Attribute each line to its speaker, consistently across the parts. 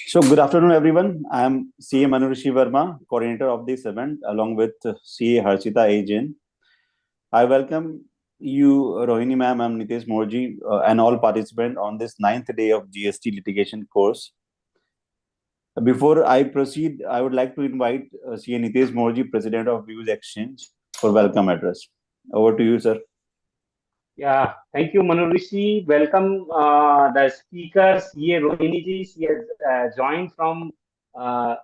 Speaker 1: So, good afternoon, everyone. I am CA Manurishi Verma, coordinator of this event, along with CA Harshita A. Jain. I welcome you, Rohini ma'am, and Nitesh Morji, and all participants on this 9th day of GST litigation course. Before I proceed, I would like to invite CA Nitesh Morji, President of Views Exchange, for welcome address. Over to you, sir.
Speaker 2: Yeah, thank you, Manurishi. Welcome the speakers. CA Rohini ji, she has joined from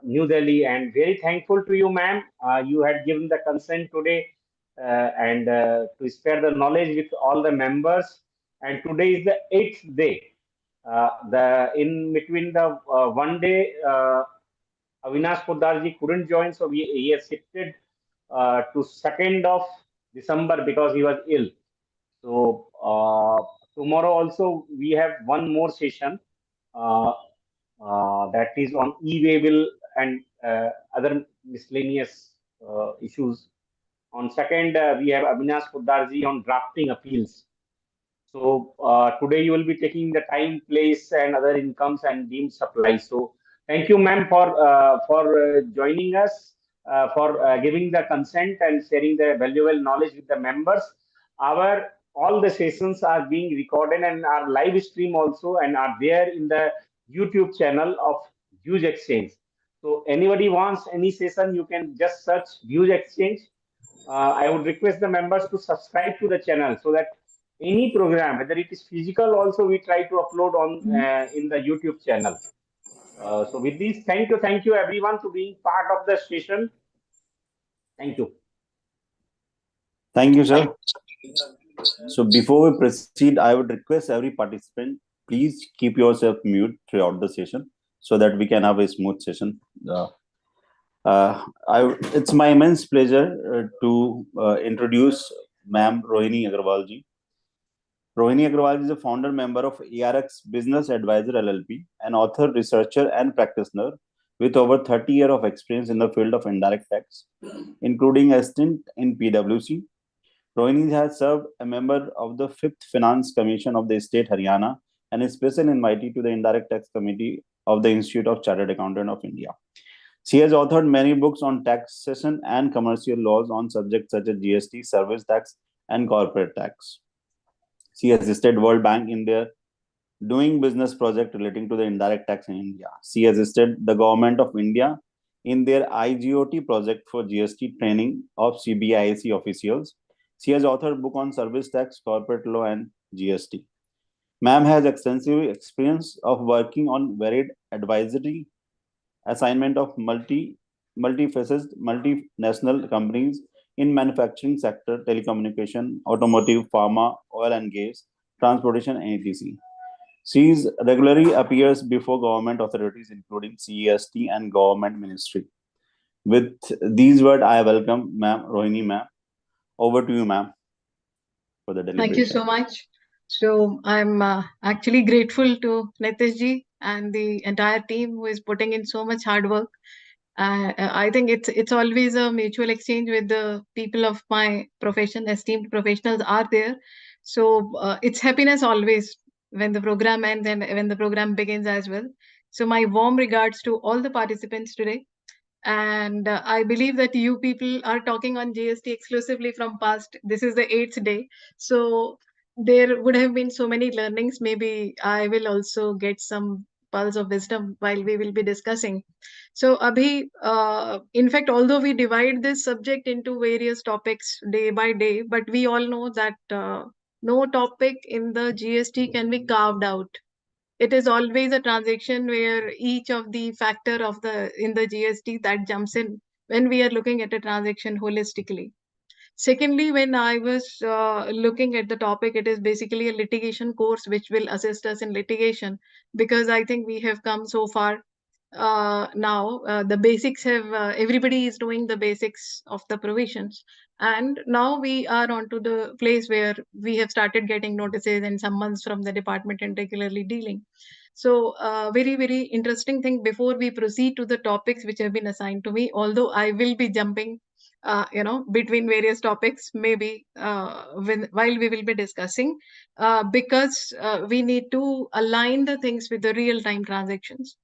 Speaker 2: New Delhi, and very thankful to you, ma'am. You had given the consent today and to share the knowledge with all the members. And today is the 8th day. The in between the one day, Avinash Poddar couldn't join, so he has shifted to 2nd of December because he was ill. So tomorrow also we have one more session that is on e-waybill and other miscellaneous issues. On 2nd, we have Avinash Poddarji on drafting appeals. So today you will be taking the time, place, and other incomes and deemed supplies. So thank you, ma'am, for joining us, for giving the consent and sharing the valuable knowledge with the members. All the sessions are being recorded and are live stream also and are there in the YouTube channel of Views Exchange. So anybody wants any session, you can just search Views Exchange. I would request the members to subscribe to the channel so that any program, whether it is physical, also we try to upload on in the YouTube channel. So with this, thank you everyone to being part of the session. Thank you.
Speaker 1: Thank you, sir. So before we proceed, I would request every participant, please keep yourself mute throughout the session so that we can have a smooth session. It's my immense pleasure to introduce Ma'am Rohini Agarwal ji. Rohini Agarwal is a founder member of ARX Business Advisor LLP, an author, researcher, and practitioner with over 30 years of experience in the field of indirect tax, including a stint in PwC. Rohini has served a member of the 5th Finance Commission of the State Haryana and is special invitee to the Indirect Tax Committee of the Institute of Chartered Accountant of India. She has authored many books on taxation and commercial laws on subjects such as GST, service tax, and corporate tax. She has assisted World Bank in their doing business project relating to the indirect tax in India. She has assisted the Government of India in their IGOT project for GST training of CBIC officials. She has authored a book on service tax, corporate law, and GST. Ma'am has extensive experience of working on varied advisory assignment of multifaceted multinational companies in manufacturing sector, telecommunication, automotive, pharma, oil and gas, transportation, and etc. She regularly appears before government authorities, including CEST and government ministry. With these words, I welcome Ma'am Rohini ma'am. Over to you, ma'am, for the deliberation.
Speaker 3: Thank you so much. So I'm actually grateful to Nitesh ji and the entire team who is putting in so much hard work. I think it's always a mutual exchange with the people of my profession. Esteemed professionals are there. So it's happiness always when the program ends and when the program begins as well. So my warm regards to all the participants today. And I believe that you people are talking on GST exclusively from past. This is the 8th day. So there would have been so many learnings. Maybe I will also get some pulse of wisdom while we will be discussing. So Abhi, in fact, although we divide this subject into various topics day by day, but we all know that no topic in the GST can be carved out. It is always a transaction where each of the factor of in the GST that jumps in when we are looking at a transaction holistically. Secondly, when I was looking at the topic, it is basically a litigation course which will assist us in litigation, because I think we have come so far now. The basics have, everybody is doing the basics of the provisions. And now we are on to the place where we have started getting notices and summons from the department and regularly dealing. So very, very interesting thing before we proceed to the topics which have been assigned to me, although I will be jumping between various topics, maybe while we will be discussing, because we need to align the things with the real-time transactions.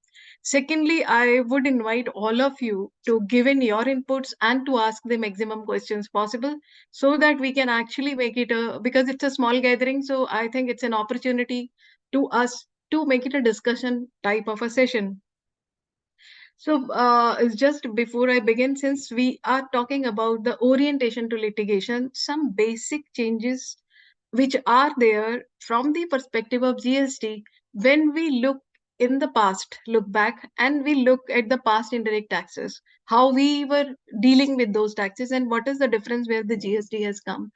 Speaker 3: Secondly, I would invite all of you to give in your inputs and to ask the maximum questions possible, so that we can actually make it because it's a small gathering. So I think it's an opportunity to us to make it a discussion type of a session. So, just before I begin, since we are talking about the orientation to litigation, some basic changes which are there from the perspective of GST when we look in the past, look back, and we look at the past indirect taxes, how we were dealing with those taxes, and what is the difference where the GST has come.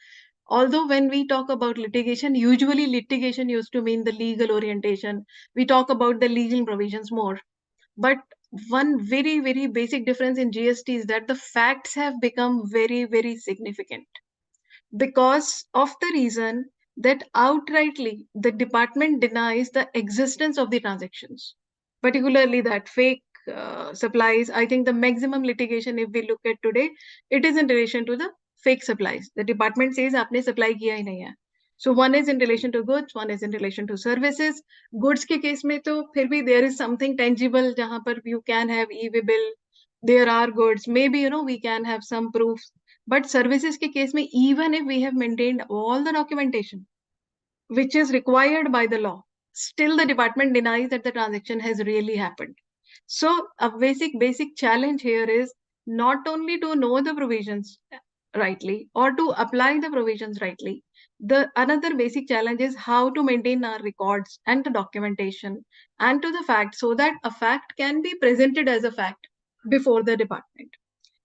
Speaker 3: Although when we talk about litigation, usually litigation used to mean the legal orientation. We talk about the legal provisions more. But one very, very basic difference in GST is that the facts have become very, very significant, because of the reason that outrightly the department denies the existence of the transactions, particularly that fake supplies. I think the maximum litigation, if we look at today, it is in relation to the fake supplies. The department says आपने supply किया ही नहीं है. So one is in relation to goods, one is in relation to services. Goods के case में तो फिर भी there is something tangible जहाँ पर you can have e-way bill. There are goods. Maybe we can have some proofs. But services के case में, even if we have maintained all the documentation which is required by the law, still the department denies that the transaction has really happened. So a basic challenge here is not only to know the provisions rightly or to apply the provisions rightly. The another basic challenge is how to maintain our records and the documentation and to the fact, so that a fact can be presented as a fact before the department.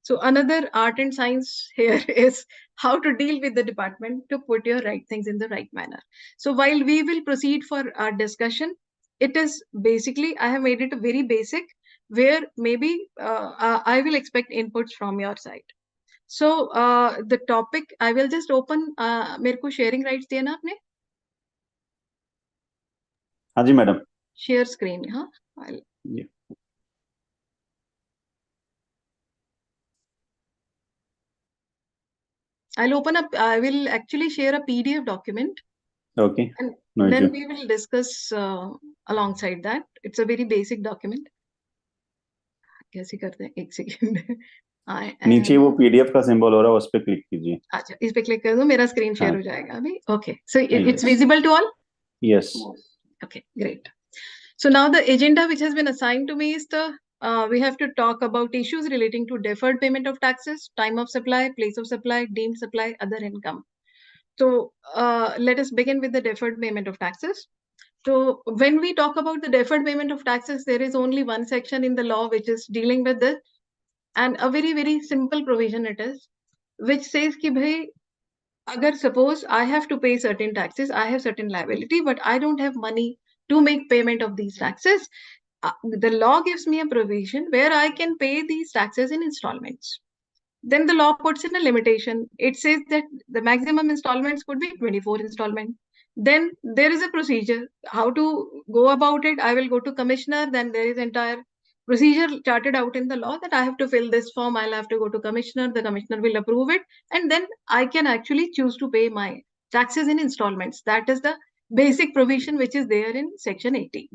Speaker 3: So another art and science here is how to deal with the department to put your right things in the right manner. So while we will proceed for our discussion, it is basically, I have made it a very basic, where maybe I will expect inputs from your side. So the topic, I will just open, मेरे को sharing rights दिया ना आपने?
Speaker 1: हाँ जी madam.
Speaker 3: Share screen, हाँ?
Speaker 1: Yeah.
Speaker 3: I'll open up, I will actually share a PDF document.
Speaker 1: Okay.
Speaker 3: And
Speaker 1: No
Speaker 3: then
Speaker 1: issue.
Speaker 3: we will discuss alongside that. It's a very basic document. कैसे करते हैं? एक second.
Speaker 1: नीचे वो PDF का symbol हो रहा है, उस पे क्लिक कीजिए.
Speaker 3: अच्छा, इस पे क्लिक कर दो, मेरा स्क्रीन शेयर
Speaker 1: हाँ.
Speaker 3: हो जाएगा अभी. Okay, so
Speaker 1: Yes.
Speaker 3: it's visible to all?
Speaker 1: Yes.
Speaker 3: Okay, great. So now the agenda which has been assigned to me is we have to talk about issues relating to deferred payment of taxes, time of supply, place of supply, deemed supply, other income. So let us begin with the deferred payment of taxes. So when we talk about the deferred payment of taxes, there is only one section in the law which is dealing with this, and a very, very simple provision it is, which says कि भाई, agar suppose I have to pay certain taxes, I have certain liability, but I don't have money to make payment of these taxes, the law gives me a provision where I can pay these taxes in installments. Then the law puts in a limitation. It says that the maximum installments could be 24 installment. Then there is a procedure how to go about it. I will go to commissioner. Then there is entire procedure charted out in the law that I have to fill this form. I'll have to go to commissioner. The commissioner will approve it, and then I can actually choose to pay my taxes in installments. That is the basic provision which is there in section 80.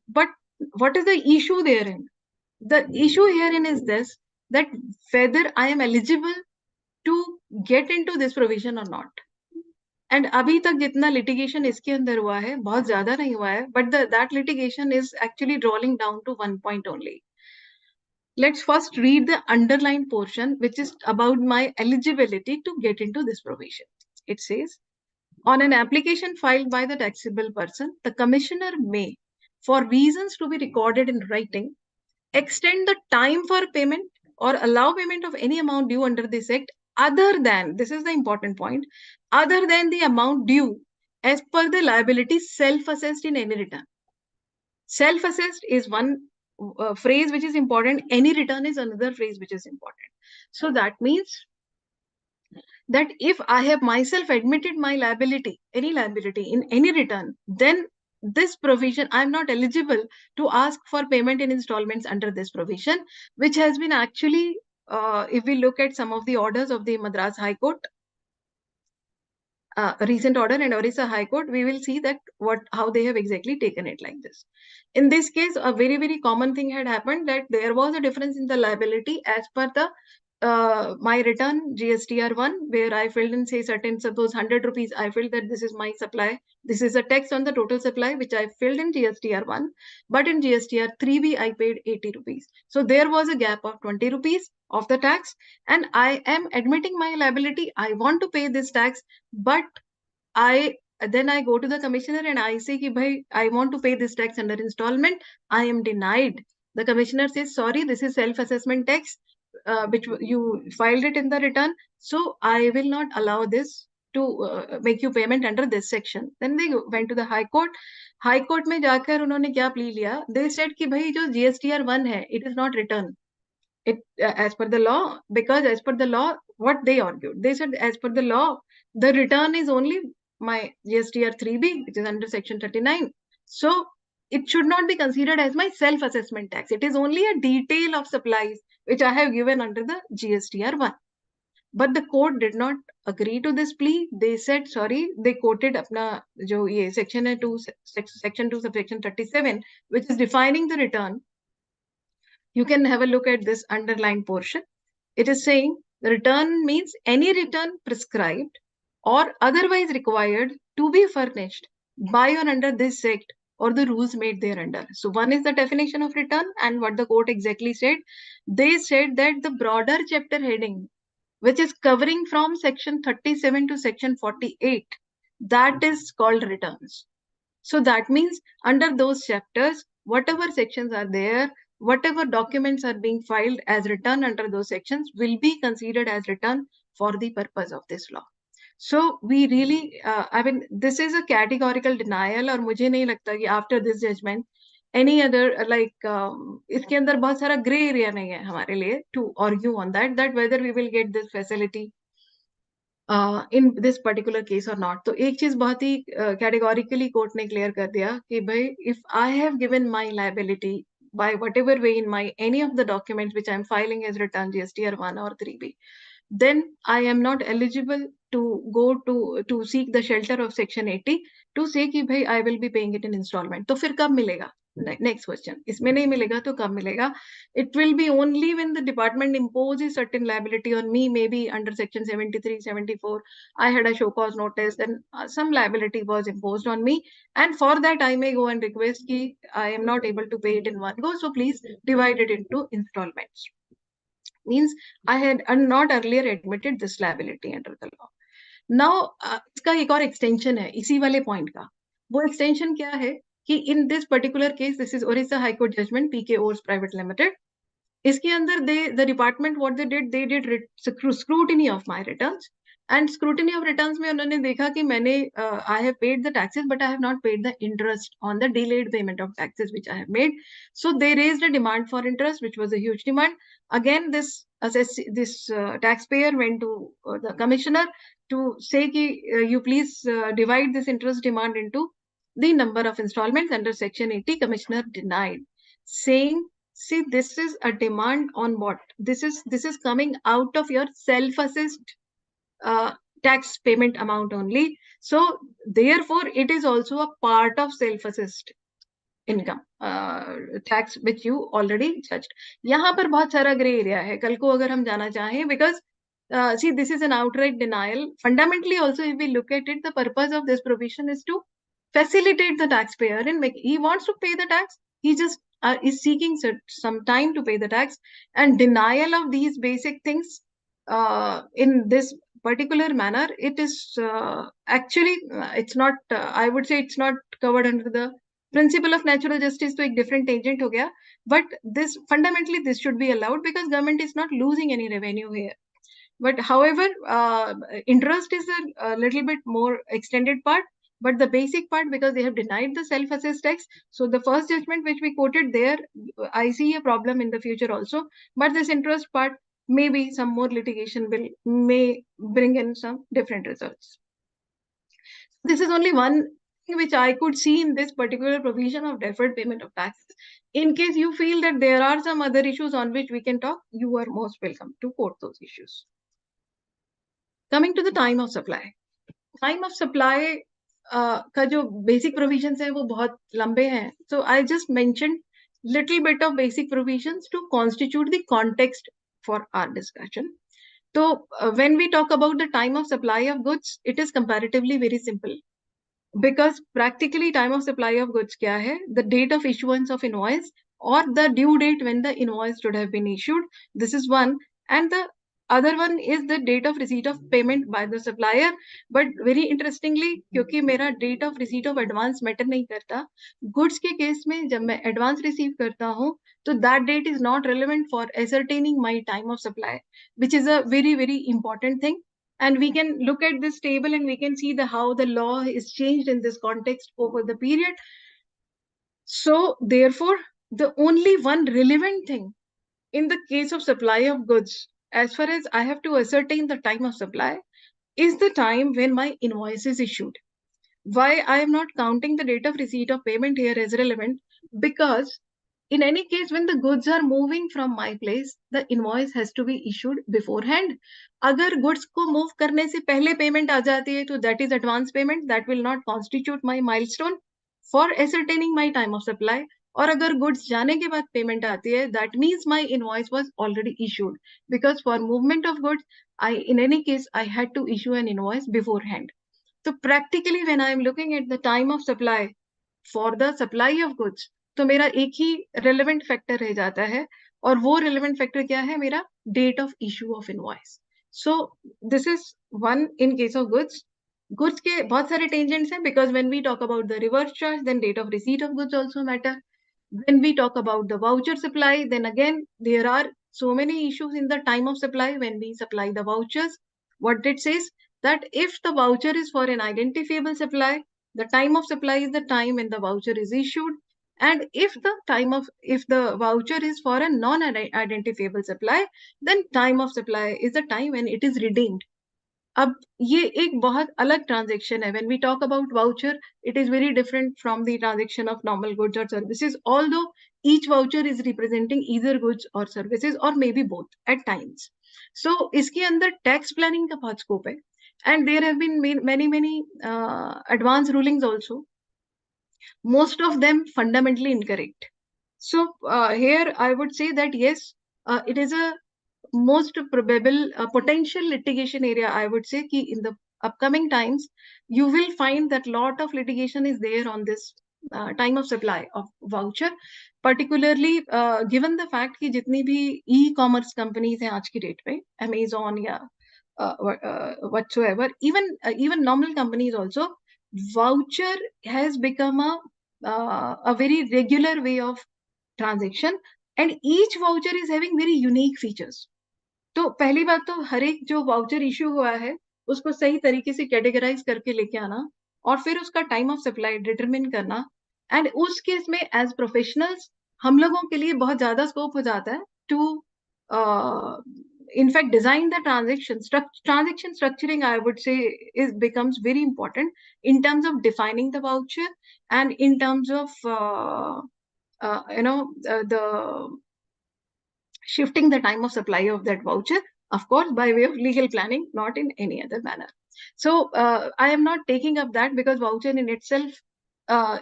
Speaker 3: But what is the issue therein? The issue herein is this, that whether I am eligible to get into this provision or not. And अभी तक जितना litigation इसके अंदर हुआ है, बहुत ज़्यादा नहीं हुआ है, but that litigation is actually drawing down to one point only. Let's first read the underlined portion, which is about my eligibility to get into this provision. It says, on an application filed by the taxable person, the commissioner may, for reasons to be recorded in writing, extend the time for payment or allow payment of any amount due under this act other than, this is the important point, other than the amount due as per the liability self-assessed in any return. Self-assessed is one phrase which is important. Any return is another phrase which is important. So that means that if I have myself admitted my liability, any liability in any return, then this provision, I'm not eligible to ask for payment in installments under this provision, which has been actually, if we look at some of the orders of the Madras High Court, a recent order and Orissa High Court, we will see that how they have exactly taken it like this. In this case, a very, very common thing had happened, that there was a difference in the liability as per the my return GSTR1, where I filled in, say, certain, suppose 100 rupees, I filled that this is my supply. This is a tax on the total supply, which I filled in GSTR1, but in GSTR3B, I paid 80 rupees. So there was a gap of 20 rupees of the tax, and I am admitting my liability. I want to pay this tax, but then I go to the commissioner and I say, ki, bhai, I want to pay this tax under installment. I am denied. The commissioner says, sorry, this is self-assessment tax, which you filed it in the return. So I will not allow this to make you payment under this section. Then they went to the High Court. High Court में जाकर उन्होंने क्या plea लिया? They said कि भाई जो GSTR1 है, it is not return. It as per the law, because as per the law, what they argued, they said as per the law, the return is only my GSTR3B, which is under section 39. So it should not be considered as my self-assessment tax. It is only a detail of supplies which I have given under the GSTR1. But the court did not agree to this plea. They said, sorry, they quoted अपना जो ये section है 2, section 2 subsection 37, which is defining the return. You can have a look at this underlined portion. It is saying the return means any return prescribed or otherwise required to be furnished by or under this act or the rules made thereunder. So one is the definition of return, and what the court exactly said. They said that the broader chapter heading, which is covering from section 37 to section 48, that is called returns. So that means under those chapters, whatever sections are there, whatever documents are being filed as return under those sections will be considered as return for the purpose of this law. So we really, I mean, this is a categorical denial, और मुझे नहीं लगता कि after this judgment, any other like इसके अंदर बहुत सारा gray area नहीं है हमारे लिए to argue on that whether we will get this facility in this particular case or not. तो एक चीज बहुत ही categorically court ने clear कर दिया कि भाई if I have given my liability by whatever way in my any of the documents which I am filing as return GSTR1 or 3B, then I am not eligible to go to seek the shelter of section 80 to say कि भाई I will be paying it in installment. तो फिर कब मिलेगा? Next question. इसमें नहीं मिलेगा तो कब मिलेगा? It will be only when the department imposes certain liability on me, maybe under section 73, 74. I had a show cause notice, then some liability was imposed on me, and for that I may go and request कि I am not able to pay it in one go, so please divide it into installments. Means I had not earlier admitted this liability under the law. Now इसका एक और extension है इसी वाले point का. वो extension क्या है कि in this particular case, this is Orissa High Court judgment, PK Ores Private Limited. इसके अंदर the department what they did scrutiny of my returns, and scrutiny of returns में उन्होंने देखा कि मैंने I have paid the taxes but I have not paid the interest on the delayed payment of taxes which I have made. So they raised a demand for interest, which was a huge demand. Again, this taxpayer went to the commissioner to say कि you please divide this interest demand into the number of installments under section 80. Commissioner denied, saying, see, this is a demand on what? This is coming out of your self-assessed tax payment amount only. So therefore, it is also a part of self-assessed income tax which you already judged. यहाँ पर बहुत सारा gray area है. कल को अगर हम जाना चाहें, because see, this is an outright denial. Fundamentally, also, if we look at it, the purpose of this provision is to facilitate the taxpayer and he wants to pay the tax. He just is seeking some time to pay the tax, and denial of these basic things in this particular manner, it is actually it's not. I would say it's not covered under the principle of natural justice. तो एक different tangent हो गया, but this fundamentally this should be allowed because government is not losing any revenue here. But however, interest is a little bit more extended part. But the basic part, because they have denied the self-assessed tax, so the first judgment which we quoted there, I see a problem in the future also. But this interest part, maybe some more litigation may bring in some different results. This is only one thing which I could see in this particular provision of deferred payment of taxes. In case you feel that there are some other issues on which we can talk, you are most welcome to quote those issues. Coming to the time of supply. Time of supply का जो basic provisions है वो बहुत लंबे हैं. So I just mentioned little bit of basic provisions to constitute the context for our discussion. So when we talk about the time of supply of goods, it is comparatively very simple. Because practically time of supply of goods क्या है? The date of issuance of invoice or the due date when the invoice should have been issued. This is one. And the other one is the date of receipt of payment by the supplier. But very interestingly, क्योंकि मेरा date of receipt of advance matter नहीं करता, goods के case में जब मैं advance receive करता हूँ, तो that date is not relevant for ascertaining my time of supply, which is a very, very important thing. And we can look at this table and we can see how the law is changed in this context over the period. So therefore, the only one relevant thing in the case of supply of goods, as far as I have to ascertain the time of supply, is the time when my invoice is issued. Why I am not counting the date of receipt of payment here as relevant? Because in any case, when the goods are moving from my place, the invoice has to be issued beforehand. अगर goods को move करने से पहले payment आ जाती है, तो that is advance payment. That will not constitute my milestone for ascertaining my time of supply. और अगर goods जाने के बाद payment आती है, that means my invoice was already issued. Because for movement of goods, in any case, I had to issue an invoice beforehand. So practically, when I am looking at the time of supply for the supply of goods, तो मेरा एक ही relevant factor रह जाता है, और वो relevant factor क्या है? मेरा date of issue of invoice. So this is one in case of goods. Goods के बहुत सारे tangents हैं, because when we talk about the reverse charge, then date of receipt of goods also matter. When we talk about the voucher supply, then again there are so many issues in the time of supply when we supply the vouchers. What it says, that if the voucher is for an identifiable supply, the time of supply is the time when the voucher is issued. And if the voucher is for a non-identifiable supply, then time of supply is the time when it is redeemed. अब ये एक बहुत अलग transaction है. When we talk about voucher, it is very different from the transaction of normal goods or services, although each voucher is representing either goods or services or maybe both at times. So इसके अंदर tax planning का बहुत scope है, and there have been many advance rulings also, most of them fundamentally incorrect. So here I would say that yes, it is a most probable potential litigation area. I would say कि in the upcoming times, you will find that lot of litigation is there on this time of supply of voucher, particularly given the fact कि जितनी भी e-commerce companies हैं आज की date पे, Amazon या whatsoever, even normal companies also, voucher has become a very regular way of transaction, and each voucher is having very unique features. तो पहली बात तो हर एक जो वाउचर इश्यू हुआ है उसको सही तरीके से कैटेगराइज करके लेके आना, और फिर उसका टाइम ऑफ सप्लाई डिटरमिन करना. एंड उस केस में एज प्रोफेशनल्स हम लोगों के लिए बहुत ज्यादा स्कोप हो जाता है to in fact design the transaction structuring. I would say becomes very important in terms of defining the voucher and in terms of the shifting the time of supply of that voucher, of course, by way of legal planning, not in any other manner. So I am not taking up that because voucher in itself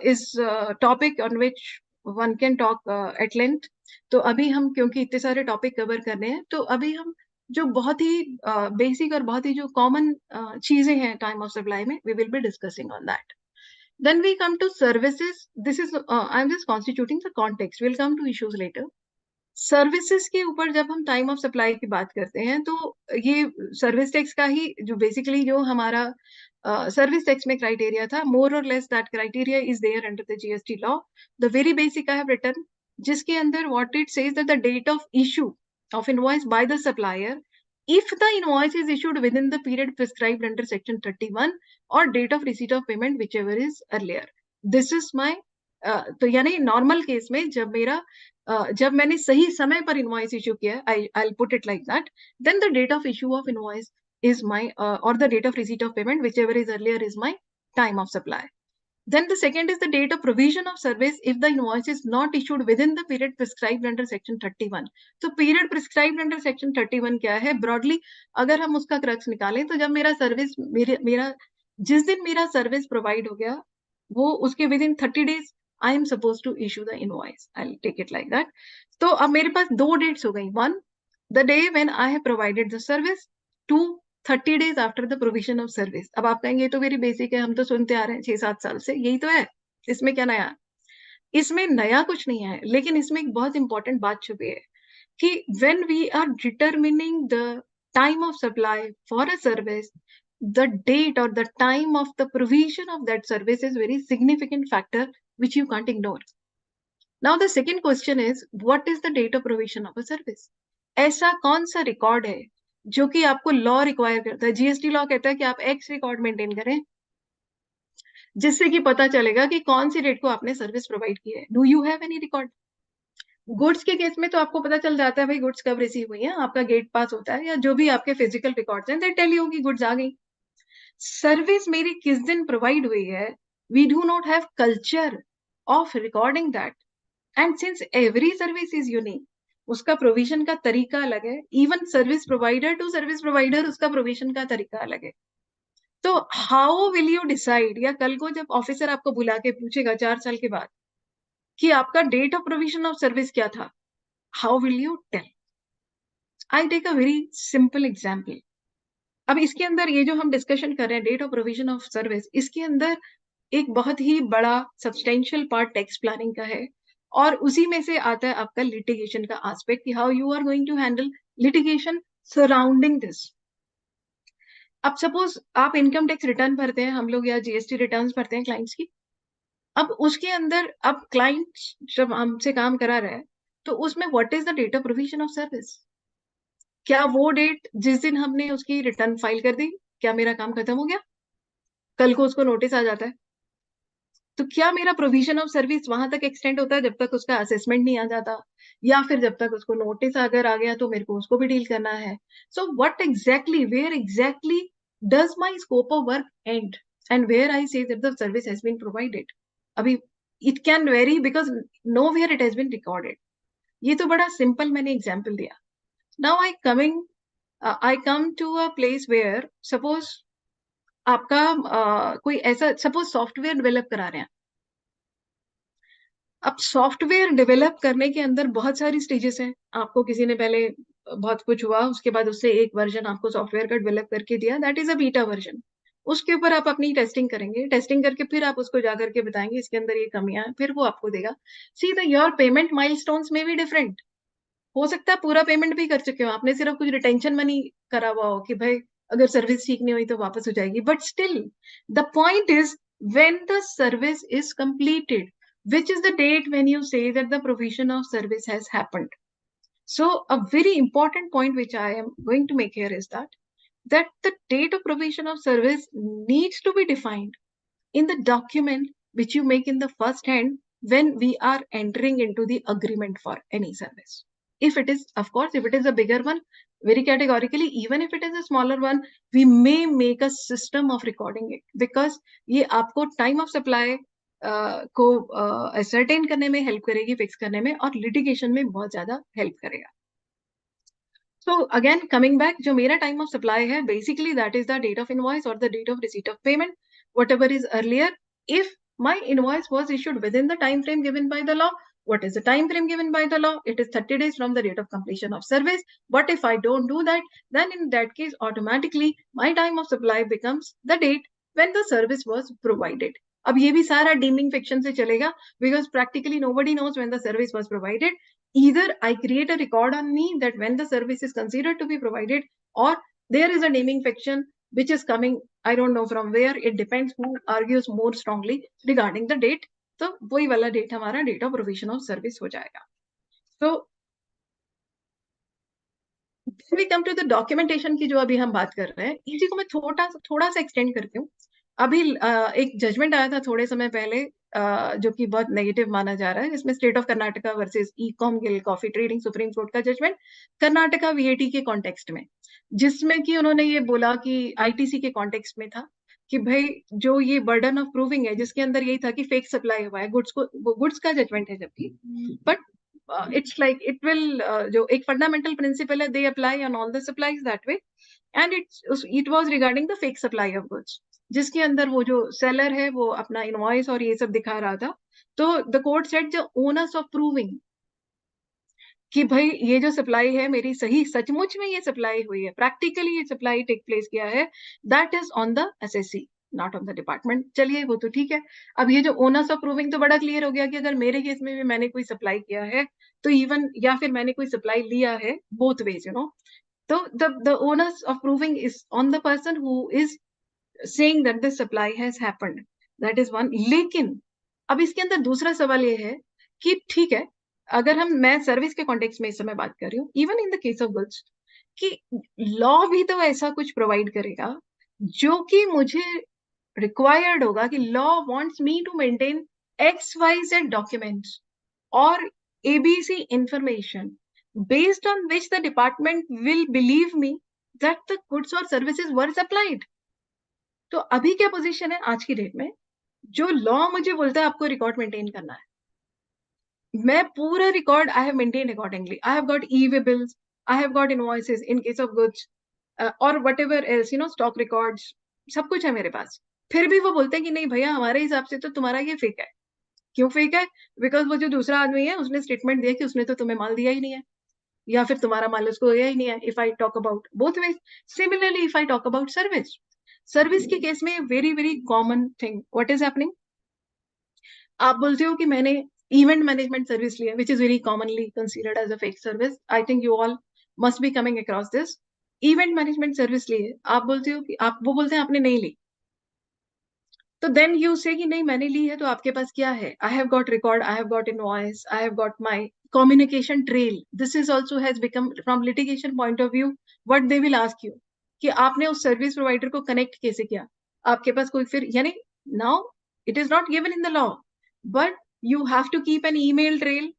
Speaker 3: is a topic on which one can talk at length. तो अभी हम क्योंकि इतने सारे topic cover करने हैं, तो अभी हम जो बहुत ही बेसिक और बहुत ही जो कॉमन चीजें हैं टाइम ऑफ सप्लाई में, we will be discussing on that. Then we come to services. This is I'm just constituting the context. We'll come to issues later. Services के ऊपर जब हम टाइम ऑफ सप्लाई की बात करते हैं, तो ये सर्विस टैक्स का ही जो बेसिकली जो हमारा सर्विस टैक्स में क्राइटेरिया था, मोर और less that criteria is there under the GST law. The very basic I have written, जिसके अंदर what it says that the date of issue of invoice by the supplier if the invoice is issued within the period prescribed under section 31 or date of receipt of payment whichever is earlier. This is my तो यानी normal case में जब मैंने सही समय पर invoice issue किया, I'll put it like that, then the date of issue of invoice is my or the date of receipt of payment whichever is earlier is my time of supply. Then the second is the date of provision of service if the invoice is not issued within the period prescribed under section 31. तो period prescribed under section 31 क्या है? Broadly अगर हम उसका crux निकालें तो जब मेरा सर्विस मेरा जिस दिन मेरा सर्विस प्रोवाइड हो गया वो उसके within 30 days I am supposed to issue the invoice. I'll take it like that. तो अब मेरे पास दो डेट्स हो गई. One, the day when I have provided the service. Two, 30 days after the provision of service. अब आप कहेंगे ये तो वेरी बेसिक है, हम तो सुनते आ रहे हैं 6-7 साल से, यही तो है, इसमें क्या नया? इसमें नया कुछ नहीं है, लेकिन इसमें एक बहुत इंपॉर्टेंट बात छुपी है कि when we are determining the time of supply for a service, the date or the time of the provision of that service is very significant factor which you can't ignore. Now the second question is, what is the date of provision of a service? ऐसा कौन सा record है जो कि आपको law require करता है? GST law कहता है कि आप एक्स रिकॉर्ड मेंटेन करें जिससे कि पता चलेगा कि कौन सी डेट को आपने सर्विस प्रोवाइड की है. Do you have any record? Goods के केस में तो आपको पता चल जाता है भाई गुड्स कब रिसीव हुई है, आपका गेट पास होता है या जो भी आपके फिजिकल रिकॉर्ड्स हैं, दे टेल यू कि गुड्स आ गई. सर्विस मेरी किस दिन प्रोवाइड हुई है, we do not have culture of recording that. And since every service is unique, उसका प्रोविजन का तरीका अलग है. Even service provider to service provider उसका प्रोविजन का तरीका अलग है. तो हाउ विल यू डिसाइड, या कल को जब ऑफिसर आपको बुला के पूछेगा 4 साल के बाद कि आपका date of provision of service क्या था, how will you tell? I take a very simple example. अब इसके अंदर ये जो हम डिस्कशन कर रहे हैं date of provision of service, इसके अंदर एक बहुत ही बड़ा सब्सटेंशियल पार्ट टैक्स प्लानिंग का है और उसी में से आता है आपका लिटिगेशन का एस्पेक्ट कि how you are going to handle litigation surrounding this. अब सपोज आप इनकम टैक्स रिटर्न भरते हैं, हम लोग या जीएसटी रिटर्न्स भरते हैं क्लाइंट्स की. अब उसके अंदर अब क्लाइंट जब हमसे काम करा रहा है तो उसमें what is the date of provision of service? क्या वो डेट जिस दिन हमने उसकी रिटर्न फाइल कर दी, क्या मेरा काम खत्म हो गया? कल को उसको नोटिस आ जाता है तो क्या मेरा प्रोविजन ऑफ सर्विस वहां तक एक्सटेंड होता है जब तक उसका असेसमेंट नहीं आ जाता, या फिर जब तक उसको नोटिस अगर आ गया तो मेरे को उसको भी डील करना है. So what exactly, where exactly does my scope of work end and where I say that the service has been provided? अभी it can vary because nowhere it has been recorded. ये तो बड़ा simple मैंने example दिया. Now I come to a place where suppose आपका कोई ऐसा suppose software develop करा रहे हैं. अब सॉफ्टवेयर डेवलप करने के अंदर बहुत सारी स्टेजेस हैं. आपको किसी ने पहले बहुत कुछ हुआ, उसके बाद उससे एक वर्जन आपको सॉफ्टवेयर का डेवलप करके दिया, that is a beta version. उसके ऊपर आप अपनी टेस्टिंग करेंगे, टेस्टिंग करके फिर आप उसको जाकर के बताएंगे इसके अंदर ये कमियां हैं, फिर वो आपको देगा. See the your payment milestones में भी डिफरेंट हो सकता है. पूरा पेमेंट भी कर चुके हो, आपने सिर्फ कुछ रिटेंशन मनी करा हुआ हो कि भाई अगर सर्विस ठीक नहीं हुई तो वापस हो जाएगी. But still the point is when the service is completed, which is the date when you say that the provision of service has happened. So a very important point which I am going to make here is that the date of provision of service needs to be defined in the document which you make in the first hand when we are entering into the agreement for any service. If it is, of course, if it is a bigger one, very categorically, even if it is a smaller one, we may make a system of recording it because ये आपको time of supply को ascertain करने में help करेगी, fix करने में, और litigation में बहुत ज्यादा हेल्प करेगा. सो अगेन कमिंग बैक, जो मेरा टाइम ऑफ सप्लाई है basically that is the date of invoice और the date of receipt of payment, whatever is earlier. If my invoice was issued within the time frame given by the law, what is the time frame given by the law? It is 30 days from the date of completion of service. But if I don't do that, then in that case automatically my time of supply becomes the date when the service was provided. अब ये भी सारा dimming fiction से चलेगा because practically nobody knows when the service was provided. Either I create a record on me that when the service is considered to be provided, or there is a naming fiction which is coming, I don't know from where. It depends who argues more strongly regarding the date. तो वही वाला date हमारा date of provision of service हो जाएगा. So we come to the documentation की जो अभी हम बात कर रहे हैं, इसी को मैं थोड़ा सा एक्सटेंड करती हूँ। अभी एक जजमेंट आया था थोड़े समय पहले, जो कि बहुत नेगेटिव माना जा रहा है, जिसमें state of Karnataka versus e-com Gill coffee trading supreme court का जजमेंट कर्नाटका वीएटी के कॉन्टेक्स्ट में, जिसमें कि उन्होंने ये बोला कि आईटीसी के कॉन्टेक्स्ट में था कि भाई जो ये बर्डन ऑफ प्रूविंग है, जिसके अंदर यही था कि फेक सप्लाई हुआ है गुड्स का जजमेंट है, जबकि but it's like it will जो एक fundamental principle है, they apply on all the supplies that way, and it was regarding the fake supply of goods, जिसके अंदर वो जो seller है वो अपना invoice और ये सब दिखा रहा था। तो the court said the onus of proving कि भाई ये जो सप्लाई है मेरी सही सचमुच में ये सप्लाई हुई है, प्रैक्टिकली ये सप्लाई टेक प्लेस किया है, that is on the assessee, not on the department. चलिए वो तो ठीक है। अब ये जो ओनस ऑफ प्रूविंग तो बड़ा क्लियर हो गया कि अगर मेरे केस में भी मैंने कोई सप्लाई किया है तो इवन, या फिर मैंने कोई सप्लाई लिया है, बोथ वेज यू नो, तो the onus of proving is on the person who is saying that the supply has happened, that is one. लेकिन अब इसके अंदर दूसरा सवाल ये है कि ठीक है, अगर मैं सर्विस के कॉन्टेक्स्ट में इस समय बात कर रही हूँ, even in the case of goods, कि लॉ भी तो ऐसा कुछ प्रोवाइड करेगा जो कि मुझे रिक्वायर्ड होगा कि law wants me to maintain x y z documents और ABC information based on which the department will believe me that the goods और सर्विसेज वर सप्लाइड। तो अभी क्या पोजीशन है आज की डेट में? जो लॉ मुझे बोलता है आपको रिकॉर्ड मेंटेन करना है, मैं पूरा record I have maintained accordingly, I have got e way bills, I have got invoices in case of goods और whatever else, you know, stock records, सब कुछ है मेरे पास। फिर भी वो बोलते हैं कि नहीं भैया, हमारे हिसाब से तो तुम्हारा ये फेक है। क्यों फेक है? बिकॉज वो जो दूसरा आदमी है उसने स्टेटमेंट दिया कि उसने तो तुम्हें माल दिया ही नहीं है, या फिर तुम्हारा माल उसको दिया ही नहीं है। If I talk about both ways, similarly if I talk about service, service के केस में very very common thing what is happening, आप बोलते हो कि मैंने इवेंट मैनेजमेंट सर्विस लिया, which is very commonly considered as a fake service. I think you all must be coming across this. Event management service लिए, आप बोलते हो कि आप, वो बोलते हैं आपने नहीं ली, तो देन यू से कि नहीं मैंने ली है, तो आपके पास क्या है? I have got record, I have got invoice, I have got my communication trail. This is also has become from litigation point of view what they will ask you कि आपने उस सर्विस प्रोवाइडर को connect कैसे किया, आपके पास कोई फिर, यानी now it is not given in the law, but you have to keep an email trail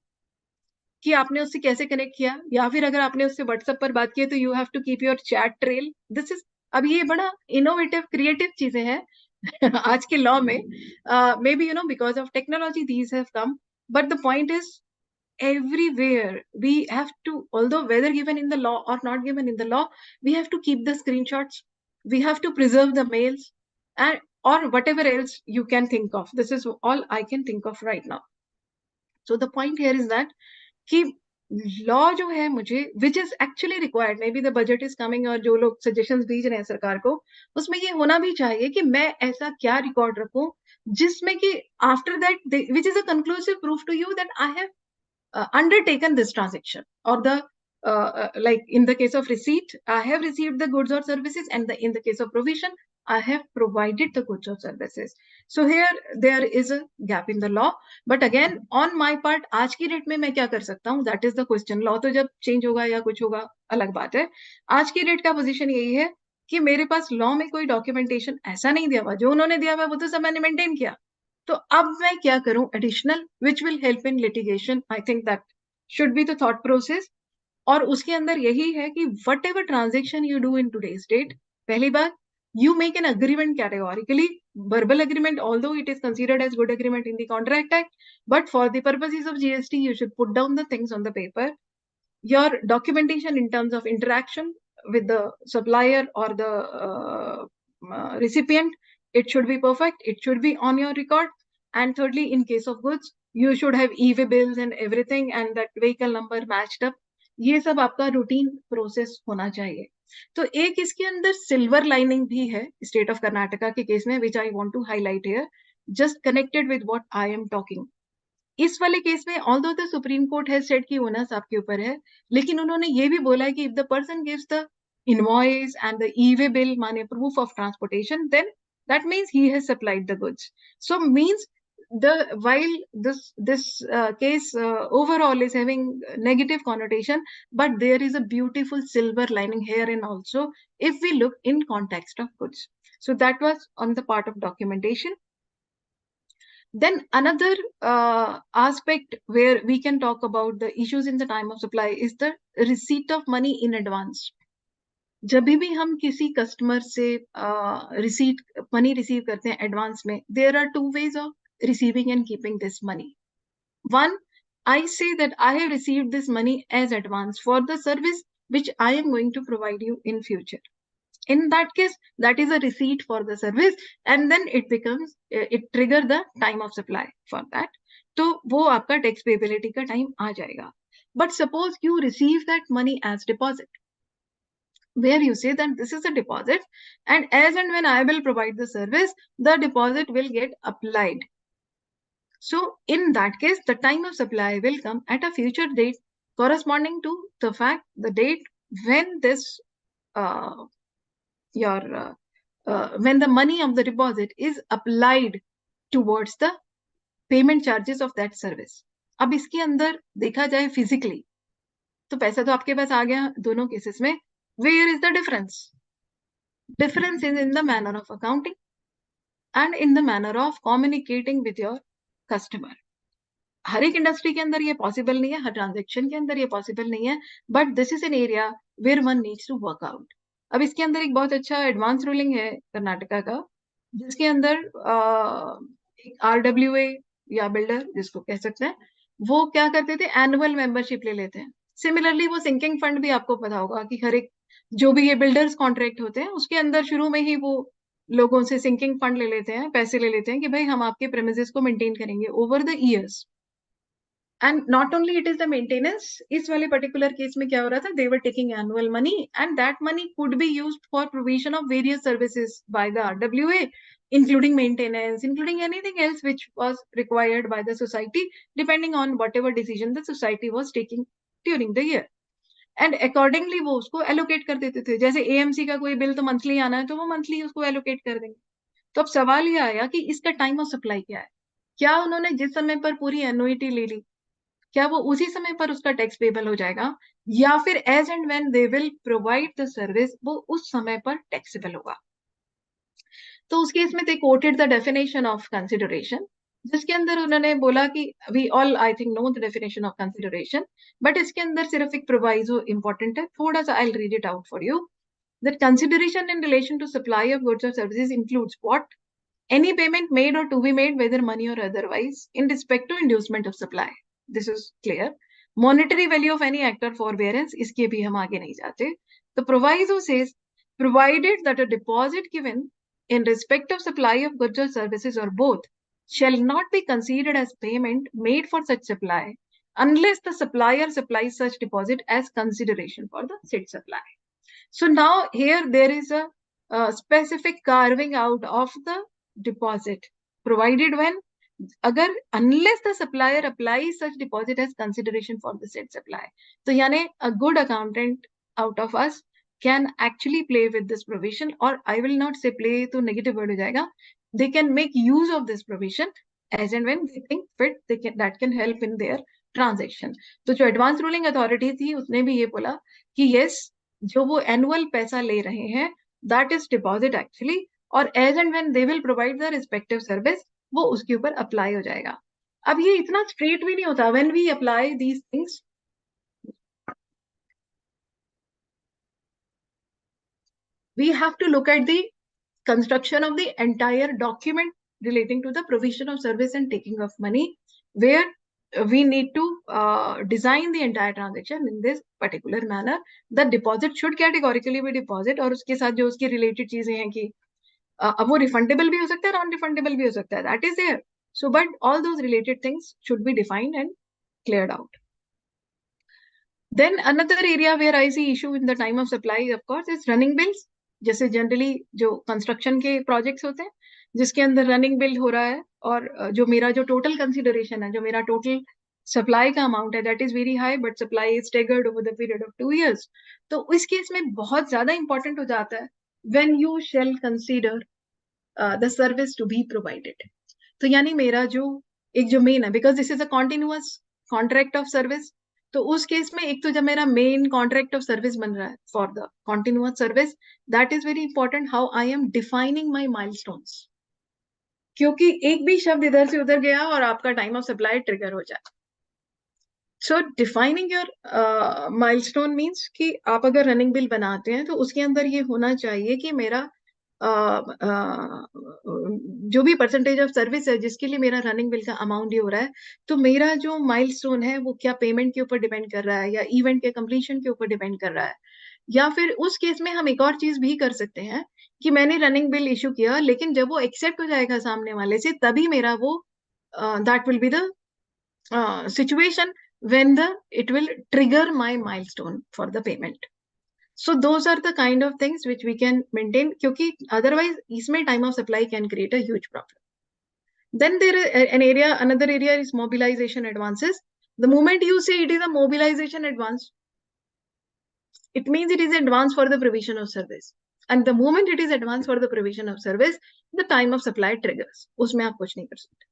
Speaker 3: कि आपने उससे कैसे कनेक्ट किया, या फिर अगर आपने उससे व्हाट्सएप पर बात की तो you have to keep your chat trail. This is, अब ये बड़ा इनोवेटिव क्रिएटिव चीजें हैं आज के लॉ में, may be you know because of technology these have come, but the point is everywhere we have to, although whether given in the law or not given in the law, we have to keep the screenshots, we have to preserve the mails, and or whatever else you can think of. This is all I can think of right now. So the point here is that कि law जो है मुझे, which is actually required, may be the budget is coming, और जो लोग suggestions भेज रहे हैं सरकार को, उसमें ये होना भी चाहिए कि मैं ऐसा क्या रिकॉर्ड रखूं जिसमें कि after that which is a conclusive proof to you that I have undertaken this transaction, or the like in the case of receipt, I have received the goods or services, and in the case of provision, I have provided the goods or services. So here there is a gap in the law, but again on my part, आज की date में मैं क्या कर सकता हूँ, that is the question. law तो जब change होगा या कुछ होगा अलग बात है। आज की डेट का पोजीशन यही है कि मेरे पास लॉ में कोई डॉक्यूमेंटेशन ऐसा नहीं दिया हुआ, जो उन्होंने दिया हुआ वो तो सब मैंने मेंटेन किया। तो अब मैं क्या करूं additional which will help in litigation? I think that should be the thought process. और उसके अंदर यही है कि whatever transaction you do in today's date, पहली बात, you make an agreement categorically, verbal agreement, although it is considered as good agreement in the Contract Act, but for the purposes of GST, you should put down the things on the paper. Your documentation in terms of interaction with the supplier or the recipient, it should be perfect, it should be on your record. And thirdly, in case of goods, you should have e-way bills and everything, and that vehicle number matched up. ये सब आपका routine process होना चाहिए। तो एक इसके अंदर silver lining भी है स्टेट ऑफ कर्नाटका के केस में, which I want to highlight here, just connected with what I am talking. इस वाले केस में although the Supreme Court has said कि ओनस आपके ऊपर है, लेकिन उन्होंने ये भी बोला है कि if the person gives the invoice and the e way bill, माने proof of transportation, then that means he has supplied the goods. So means while this case overall is having negative connotation, but there is a beautiful silver lining here and also if we look in context of goods. So that was on the part of documentation. Then another aspect where we can talk about the issues in the time of supply is the receipt of money in advance. जब भी हम किसी customer से receipt money receive करते हैं advance में, there are two ways of receiving and keeping this money. One, I say that I have received this money as advance for the service which I am going to provide you in future. In that case, that is a receipt for the service and then it becomes, it trigger the time of supply for that. तो वो आपका tax payability का time आ जाएगा. But suppose you receive that money as deposit, where you say that this is a deposit and as and when I will provide the service, the deposit will get applied. So in that case, the time of supply will come at a future date corresponding to the fact, the date when this, when the money of the deposit is applied towards the payment charges of that service. अब इसके अंदर देखा जाए physically, तो पैसा तो आपके पास आ गया दोनों केसेस में. Where is the difference? Difference is in the manner of accounting and in the manner of communicating with your customer. हर एक इंडस्ट्री के अंदर ये पॉसिबल नहीं है, हर ट्रांजेक्शन के अंदर ये पॉसिबल नहीं है, but this is an area where one needs to work out. अब इसके अंदर एक बहुत अच्छा एडवांस रूलिंग है कर्नाटका का, जिसके अंदर एक RWA या बिल्डर जिसको कह सकते हैं, वो क्या करते थे, एनुअल मेंबरशिप ले लेते हैं. सिमिलरली वो सिंकिंग फंड भी आपको पता होगा कि हर एक जो भी ये बिल्डर्स कॉन्ट्रैक्ट होते हैं उसके अंदर शुरू में ही वो लोगों से सिंकिंग फंड ले लेते हैं, पैसे ले लेते हैं कि भाई हम आपके प्रेमिसेस को मेंटेन करेंगे over the years. And not only it is the maintenance, इस वाले particular case में क्या हो रहा था, they were taking annual money and that money could be used for provision of various services by the RWA, including maintenance, including anything else which was required by the society, depending on whatever decision the society was taking during the year. And accordingly वो उसको allocate कर देते थे. जैसे AMC का कोई bill तो monthly आना है तो वो monthly उसको allocate कर देंगे. तो अब सवाल ये आया कि इसका time of supply क्या है. क्या उन्होंने जिस समय पर पूरी annuity ले ली, क्या वो उसी समय पर उसका टैक्स पेबल हो जाएगा, या फिर as and when they will provide the service वो उस समय पर टैक्सेबल होगा. तो उस केस में they quoted the definition of consideration, जिसके अंदर उन्होंने बोला कि we all I think know the definition of consideration, but इसके अंदर सिर्फ एक प्रोवाइजो इंपॉर्टेंट है, थोड़ा सा I will read it out for you. That consideration in relation to supply of goods और services includes what, any payment made or to be made whether money or otherwise in respect to inducement of supply. This is clear. Monetary value of any act or forbearance, इसके भी हम आगे नहीं जाते. The proviso says, provided that a deposit given in respect of supply of goods or services or both shall not be considered as payment made for such supply unless the supplier supplies such deposit as consideration for the said supply. So now here there is a specific carving out of the deposit, provided when, अगर unless the supplier applies such deposit as consideration for the said supply. तो यानी a good accountant out of us can actually play with this provision, or I will not say play तो negative word हो जाएगा, they can make use of this provision as and when they think fit, they can, that can help in their transaction. तो जो advance ruling authority थी उसने भी ये बोला कि yes, जो वो एनुअल पैसा ले रहे हैं that is deposit actually, और as and when they will provide the respective service वो उसके ऊपर अप्लाई हो जाएगा. अब ये इतना स्ट्रेट भी नहीं होता. When we apply these things, we have to look at the construction of the entire document relating to the provision of service and taking of money, where we need to design the entire transaction in this particular manner. The deposit should categorically be deposit, और उसके साथ जो उसकी related चीजें हैं कि अब वो रिफंडेबल भी हो सकता है, नॉन रिफंडेबल भी हो सकता है, that is there. So but all those related things should be defined and cleared out. Then another area where I see issue in the time of supply of course is running bills. जैसे generally जो construction के projects होते हैं जिसके अंदर running bill हो रहा है, और जो मेरा जो टोटल कंसिडरेशन है, जो मेरा टोटल सप्लाई का अमाउंट है, that is very high but supply is staggered over the period of 2 years. तो इस केस में बहुत ज्यादा इंपॉर्टेंट हो जाता है when you shall consider the service to be provided. तो यानी मेरा जो एक जो मेन है, because this is a continuous contract of service, तो उस केस में एक तो जब मेरा मेन कॉन्ट्रैक्ट ऑफ सर्विस बन रहा है for the continuous service, that is very important how I am defining my milestones, क्योंकि एक भी शब्द इधर से उधर गया और आपका टाइम ऑफ सप्लाई ट्रिगर हो जाए। सो डिफाइनिंग योर माइलस्टोन मीन्स कि आप अगर रनिंग बिल बनाते हैं तो उसके अंदर ये होना चाहिए कि मेरा जो भी परसेंटेज ऑफ सर्विस है जिसके लिए मेरा रनिंग बिल का अमाउंट ये हो रहा है, तो मेरा जो माइलस्टोन है वो क्या पेमेंट के ऊपर डिपेंड कर रहा है या इवेंट के कंप्लीशन के ऊपर डिपेंड कर रहा है। या फिर उस केस में हम एक और चीज भी कर सकते हैं कि मैंने रनिंग बिल इशू किया, लेकिन जब वो एक्सेप्ट हो जाएगा सामने वाले से तभी मेरा वो that will be the situation when the it will trigger my milestone for the payment. So those are the kind of things which we can maintain, क्योंकि otherwise इसमें time of supply can create a huge problem. Then there is another area is mobilization advances. The moment you say it is a mobilization advance, it means it is advance for the provision of service. And the moment it is advance for the provision of service, the time of supply triggers. उसमें आप कुछ नहीं कर सकते।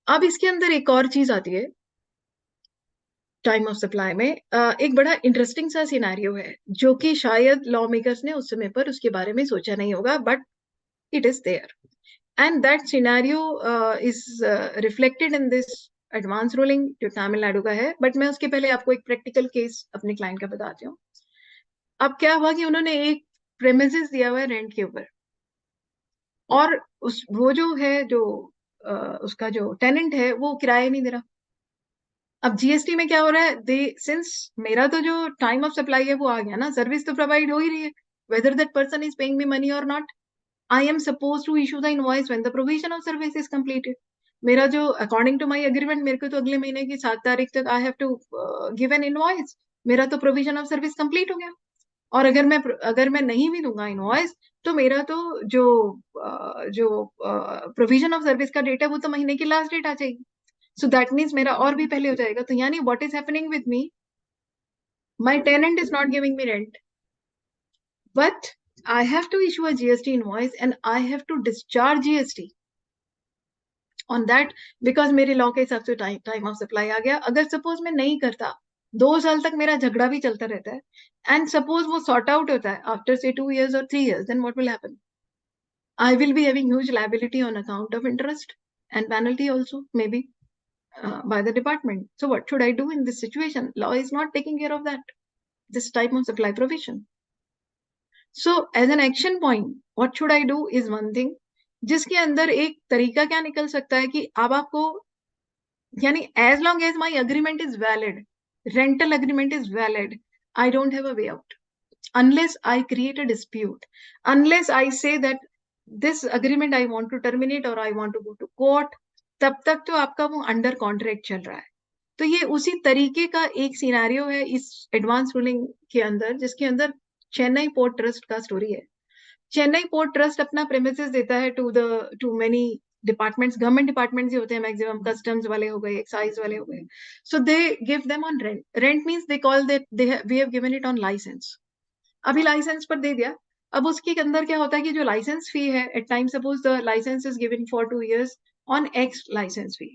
Speaker 3: अब इसके अंदर एक और चीज आती है टाइम ऑफ सप्लाई में, एक बड़ा इंटरेस्टिंग सा सिनेरियो है जो कि शायद लॉ मेकर्स ने उस समय पर उसके बारे में सोचा नहीं होगा, but it is there and that scenario is reflected in this advance ruling जो तमिलनाडु का है। बट मैं उसके पहले आपको एक प्रैक्टिकल केस अपने क्लाइंट का बताती हूँ। अब क्या हुआ कि उन्होंने एक प्रेमिसेस दिया हुआ है रेंट के ऊपर, और वो जो है जो उसका जो टेनेंट है वो किराया नहीं दे रहा। अब जीएसटी में क्या हो रहा है, दे सिंस मेरा तो जो टाइम ऑफ सप्लाई है वो आ गया ना, सर्विस तो प्रोवाइड हो ही रही है, whether that person is paying me money और not, I am suppose to issue the invoice when the provision of service is completed. मेरा जो अकॉर्डिंग टू माय एग्रीमेंट मेरे को तो अगले महीने की 7 तारीख तक I have to give an invoice, मेरा तो प्रोविजन ऑफ सर्विस कंप्लीट हो गया। और अगर मैं नहीं भी दूंगा इनवॉइस तो मेरा तो जो प्रोविजन ऑफ सर्विस का डेट है वो तो महीने की लास्ट डेट आ जाएगी। So that means मेरा और भी पहले हो जाएगा। तो यानी what is happening with me? My tenant is not giving me rent, but I have to issue a GST invoice and I have to discharge GST on that because मेरे law के हिसाब से टाइम ऑफ सप्लाई आ गया। अगर suppose मैं नहीं करता, 2 साल तक मेरा झगड़ा भी चलता रहता है, एंड सपोज वो सॉर्ट आउट होता है आफ्टर से 2 years or 3 years, then what will happen? I will be having huge liability on account of interest and penalty also, maybe. By the department. So what should I do in this situation? Law is not taking care of that, this type of supply provision. So as an action point, what should I do is one thing, जिसके अंदर एक तरीका क्या निकल सकता है कि अब आपको यानी as long as my agreement is valid, rental agreement is valid, I don't have a way out unless I create a dispute, unless I say that this agreement I want to terminate or I want to go to court, तब तक तो आपका वो under contract चल रहा है। तो ये उसी तरीके का एक सिनेरियो है इस एडवांस रूलिंग के अंदर, जिसके अंदर चेन्नई पोर्ट ट्रस्ट का स्टोरी है। चेन्नई पोर्ट ट्रस्ट अपना प्रेमिसेस देता है to many departments, government departments ही होते हैं मैक्सिमम, कस्टम्स वाले हो गए, एक्साइज वाले हो गए। So they give them on rent, rent means they call that we have given it on licence. अभी लाइसेंस पर दे दिया, अब उसके अंदर क्या होता है कि जो लाइसेंस फी है, at time suppose the licence is given for 2 years on X licence fee.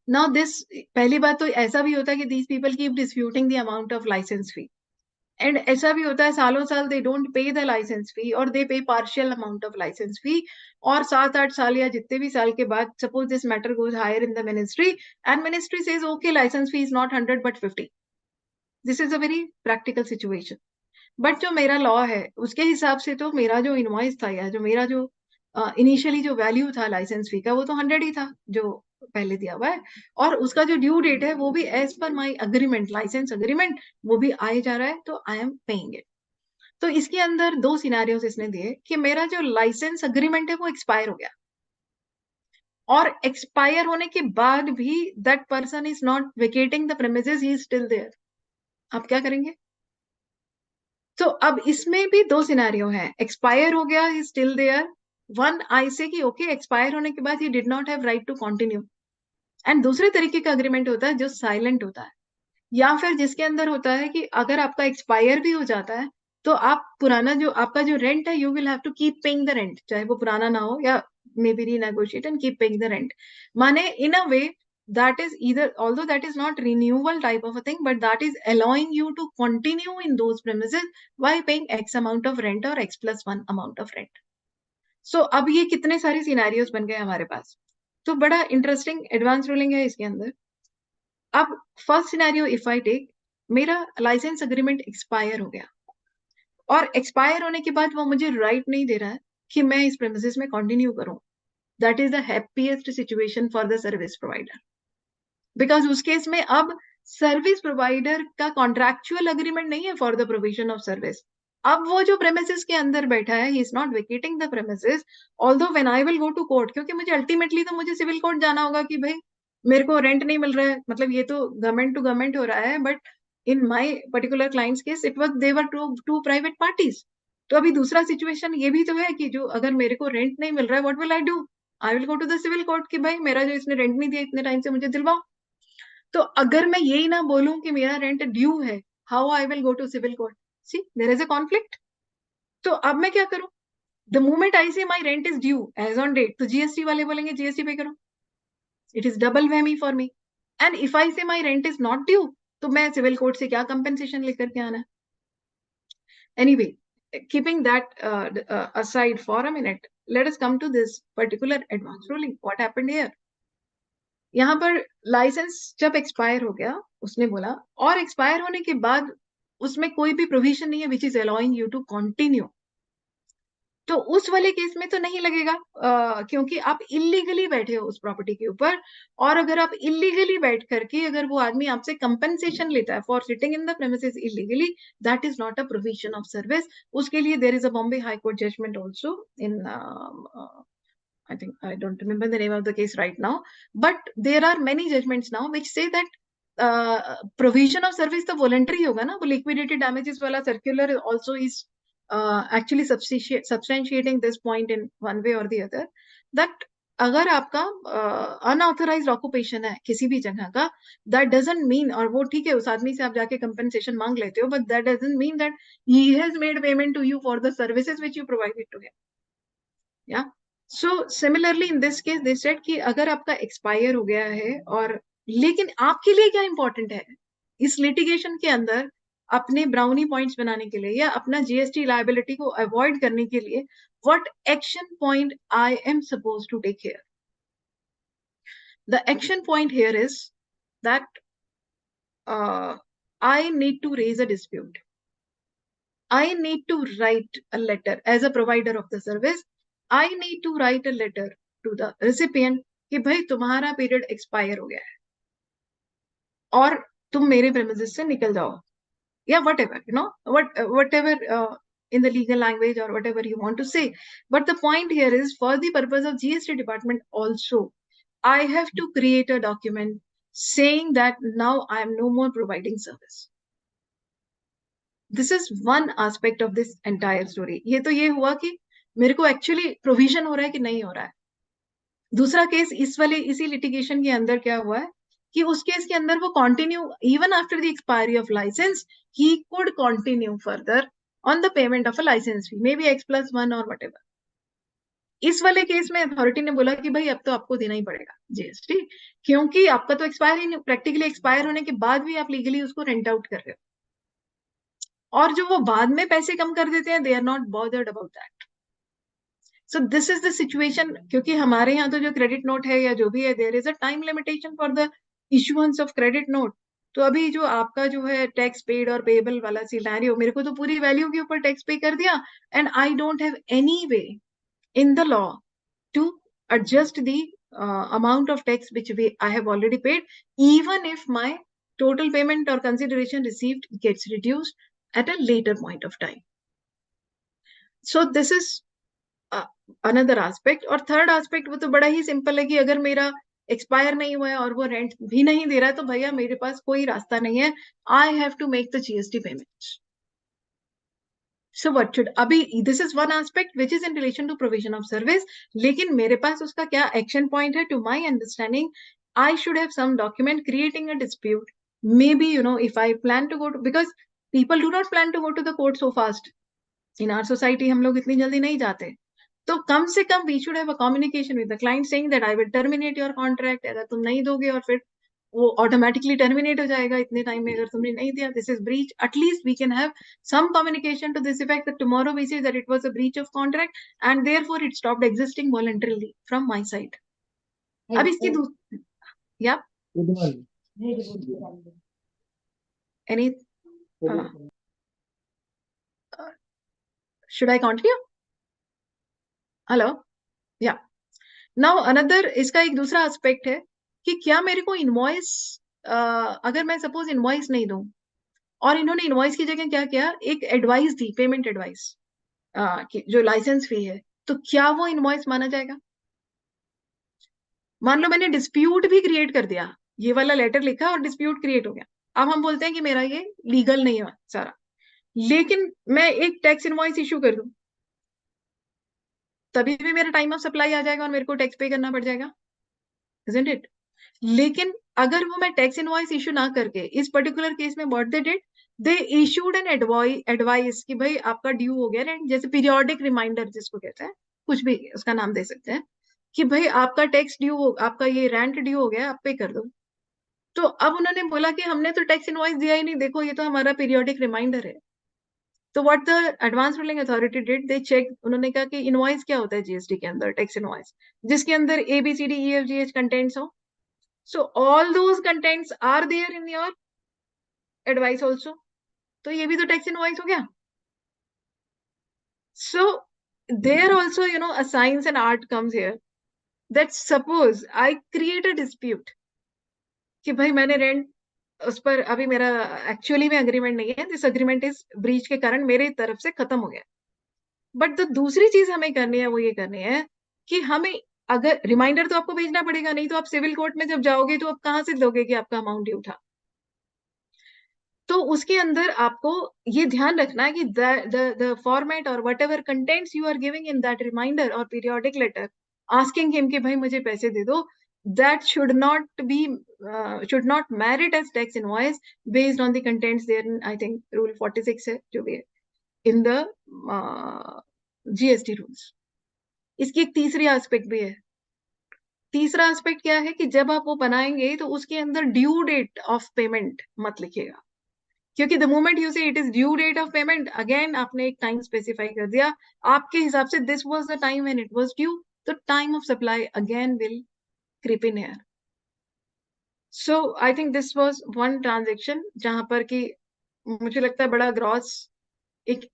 Speaker 3: Now this, पहली बात तो ऐसा भी होता है कि these people keep disputing the amount of licence fee, and ऐसा भी होता है सालों साल they don't pay the licence fee और they pay partial amount of licence fee, और 7-8 साल या जितने भी साल के बाद suppose this matter goes higher in the ministry and ministry says okay licence fee is not 100 but 50। This is a very practical situation. But जो मेरा लॉ है उसके हिसाब से तो मेरा जो इनवॉइस था या जो मेरा जो इनिशियली जो वैल्यू था लाइसेंस फी का वो तो 100 ही था जो पहले दिया हुआ है, और उसका जो ड्यू डेट है वो भी एज पर माई अग्रीमेंट, लाइसेंस अग्रीमेंट, वो भी आए जा रहा है, तो आई एम पेइंग इट। तो इसके अंदर 2 सिनेरियोस इसने दिए कि मेरा जो लाइसेंस अग्रीमेंट है वो एक्सपायर हो गया, और एक्सपायर होने के बाद भी that person is not vacating the premises, he is still there. आप क्या करेंगे? तो अब इसमें भी 2 सिनेरियो हैं, एक्सपायर हो गया, he still there. One I say कि ओके एक्सपायर होने के बाद he did not have right to continue, and दूसरे तरीके का अग्रीमेंट होता है जो साइलेंट होता है, या फिर जिसके अंदर होता है कि अगर आपका एक्सपायर भी हो जाता है तो आप पुराना जो आपका जो रेंट है, you will have to keep paying the rent, चाहे वो पुराना ना हो या maybe renegotiate and keep paying the rent. Mane, in a way, that is either, although that is not renewal type of a thing, but that is allowing you to continue in those premises by paying X amount of rent or X plus 1 amount of rent. So अब ये कितने सारे scenarios बन गए हमारे पास, तो बड़ा interesting advance ruling है इसके अंदर. अब first scenario if I take, मेरा लाइसेंस अग्रीमेंट एक्सपायर हो गया और एक्सपायर होने के बाद वो मुझे राइट नहीं दे रहा है कि मैं इस प्रेमिसेस में कंटिन्यू करूं. That is the happiest situation for the service provider, because उस केस में अब सर्विस प्रोवाइडर का कॉन्ट्रैक्चुअल अग्रीमेंट नहीं है for the provision of service. अब वो जो प्रेमिसेस के अंदर बैठा है, he is not vacating the premises, although when I will go to court, क्योंकि मुझे अल्टीमेटली तो मुझे सिविल कोर्ट जाना होगा कि भाई मेरे को रेंट नहीं मिल रहा है, मतलब ये तो गवर्नमेंट टू गवर्नमेंट हो रहा है, but in my particular client's case it was there to private parties. तो अभी दूसरा सिचुएशन ये भी तो है कि जो अगर मेरे को रेंट नहीं मिल रहा है, what will I do? I will go to the civil court कि भाई मेरा जो इसने रेंट नहीं दिया इतने टाइम से, मुझे दिलवाओ. तो अगर मैं यही ना बोलूं कि मेरा रेंट ड्यू है, how I will go to civil court? See, there is a conflict. तो अब मैं क्या करूं? The moment I say my rent is due as on date, तो जीएसटी वाले बोलेंगे जीएसटी पे करो. It is double whammy for me. And if I say my rent is not due, तो मैं सिविल कोर्ट से क्या compensation लेकर के आना है? Anyway, keeping that aside for a minute, let us come to this particular advance ruling. What happened here? यहाँ पर लाइसेंस जब एक्सपायर हो गया, उसने बोला, और एक्सपायर होने के बाद उसमें कोई भी प्रोविजन नहीं है which is allowing you to continue. तो उस वाले केस में तो नहीं लगेगा, क्योंकि आप इलीगली बैठे हो उस प्रॉपर्टी के ऊपर. और अगर आप इलीगली बैठ करके अगर वो आदमी आपसे कंपनसेशन लेता है for sitting in the premises illegally, that is not a provision of service. उसके लिए there is a Bombay high court judgement also in, I think I don't remember the name of the case right now, but there are many judgments now which say that provision of service तो voluntary होगा ना, वो liquidated damages वाला circular also is actually substantiating this point in one way or the other, that अगर आपका unauthorised occupation है किसी भी जगह का, दैट डजंट मीन, और वो ठीक है उस आदमी से आप जाके कंपनसेशन मांग लेते हो, but that doesn't mean that he has made payment to you for the services which you provided to him. या so similarly in this case they said कि अगर आपका एक्सपायर हो गया है, और लेकिन आपके लिए क्या इंपॉर्टेंट है इस लिटिगेशन के अंदर, अपने ब्राउनी पॉइंट्स बनाने के लिए या अपना जीएसटी लायबिलिटी को अवॉइड करने के लिए, what action point I am suppose to take here? The action point here is that I need to raise a dispute. I need to write a letter as a provider of the service. I need to write a letter to the recipient कि भाई तुम्हारा period expire हो गया है और तुम मेरे premises से निकल जाओ, या whatever, you know, whatever in the legal language or whatever you want to say. But the point here is, for the purpose of GST department also, I have to create a document saying that now I am no more providing service. This is one aspect of this entire story. ये तो ये हुआ कि मेरे को actually provision हो रहा है कि नहीं हो रहा है. दूसरा केस इस वाले इसी लिटिगेशन के अंदर क्या हुआ है कि उस केस के अंदर वो continue even after the expiry of licence, he could continue further on the payment of a licence fee, maybe X+1 और व्हाटएवर. इस वाले केस में अथॉरिटी ने बोला कि भाई अब तो आपको देना ही पड़ेगा जीएसटी, क्योंकि आपका तो एक्सपायर ही, प्रैक्टिकली एक्सपायर होने के बाद भी आप लीगली उसको रेंट आउट कर रहे हो, और जो वो बाद में पैसे कम कर देते हैं, they are not bothered about that. So this is the situation. क्योंकि हमारे यहाँ तो जो क्रेडिट नोट है या जो भी है, there is a time limitation for the issuance of credit note. तो अभी जो आपका जो है टैक्स पेड और पेबल वाला सिनेरियो, मेरे को तो पूरी वैल्यू के ऊपर टैक्स पे कर दिया, and I don't have any way in the law to adjust the amount of tax which I have already paid, even if my total payment or consideration received gets reduced at a later point of time. So this is another aspect. और third aspect वो तो बड़ा ही simple है कि अगर मेरा expire नहीं हुआ है और वो रेंट भी नहीं दे रहा है, तो भैया मेरे पास कोई रास्ता नहीं है, I have to make the GST payments. So what should, अभी this is one aspect which is in relation to provision of service, लेकिन मेरे पास उसका क्या action point है? To my understanding, I should have some document creating a dispute. Maybe, you know, if I plan to go to, because people do not plan to go to the court so fast. In our society हम लोग इतनी जल्दी नहीं जाते. तो कम से कम we should have a communication with the client saying that I will terminate your contract, अगर तुम नहीं दोगे, और फिर वो ऑटोमेटिकली टर्मिनेट हो जाएगा इतने टाइम में, अगर तुमने नहीं दिया, this is breach. At least we can have some communication to this effect that tomorrow we say that it was a breach of contract and therefore it stopped existing voluntarily from my side. अब इसकी yeah, any should I continue? Hello, yeah. Now another, इसका एक दूसरा aspect है कि क्या मेरे को इनवॉइस, अगर मैं सपोज इनवॉइस नहीं दूं, और इन्होंने इनवॉइस की जगह क्या किया, एक एडवाइस दी, पेमेंट एडवाइस, जो लाइसेंस फी है, तो क्या वो इनवॉइस माना जाएगा? मान लो मैंने डिस्प्यूट भी क्रिएट कर दिया, ये वाला लेटर लिखा और डिस्प्यूट क्रिएट हो गया, अब हम बोलते हैं कि मेरा ये लीगल नहीं है सारा, लेकिन मैं एक टैक्स इनवॉइस इशू कर दूं, तभी भी मेरा टाइम ऑफ सप्लाई आ जाएगा और मेरे को टैक्स पे करना पड़ जाएगा, isn't it? लेकिन अगर वो मैं टैक्स इनवॉइस इशू ना करके, इस पर्टिकुलर केस में what they did, they issued an advice कि भाई आपका ड्यू हो गया रेंट, जैसे पीरियोडिक रिमाइंडर जिसको कहते हैं, कुछ भी उसका नाम दे सकते हैं, कि भाई आपका टैक्स ड्यू हो, आपका ये रेंट ड्यू हो गया, आप पे कर दो. तो अब उन्होंने बोला कि हमने तो टैक्स इनवॉइस दिया ही नहीं, देखो ये तो हमारा पीरियोडिक रिमाइंडर है. तो what the advance ruling authority did, they check, उन्होंने कहा कि इनवॉइस क्या होता है जीएसटी के अंदर, टैक्स इनवॉइस जिसके अंदर ABCDEFGH कंटेंट्स हो. So all those contents are there in your advice also. तो ये भी तो टैक्स इनवॉइस हो गया. So there also, you know, a science and art comes here. That suppose I create a dispute कि भाई मैंने रेंट उस पर, अभी मेरा एक्चुअली में अग्रीमेंट नहीं है, दिस अग्रीमेंट इज ब्रीच के कारण मेरी तरफ से खत्म हो गया. बट द दूसरी चीज हमें करनी है, वो ये करनी है कि हमें, अगर रिमाइंडर तो आपको भेजना पड़ेगा, नहीं तो आप सिविल कोर्ट में जब जाओगे तो आप कहाँ से दोगे कि आपका अमाउंट ड्यू था. तो उसके अंदर आपको ये ध्यान रखना है कि the format or whatever contents you are giving in that reminder or periodic letter asking him कि भाई मुझे पैसे दे दो, that should not merit as tax invoice based on the contents there in, I think rule 46 है जो भी है in the GST rules. इसकी एक तीसरी एस्पेक्ट भी है. तीसरा एस्पेक्ट क्या है कि जब आप वो बनाएंगे तो उसके अंदर ड्यू डेट ऑफ पेमेंट मत लिखिएगा, क्योंकि the moment you say it is due date of payment, again आपने एक टाइम स्पेसिफाई कर दिया आपके हिसाब से, this was the time when it was due, तो time of supply again will creep in here. So I think this was one transaction जहां पर कि मुझे लगता है बड़ा ग्रॉस एक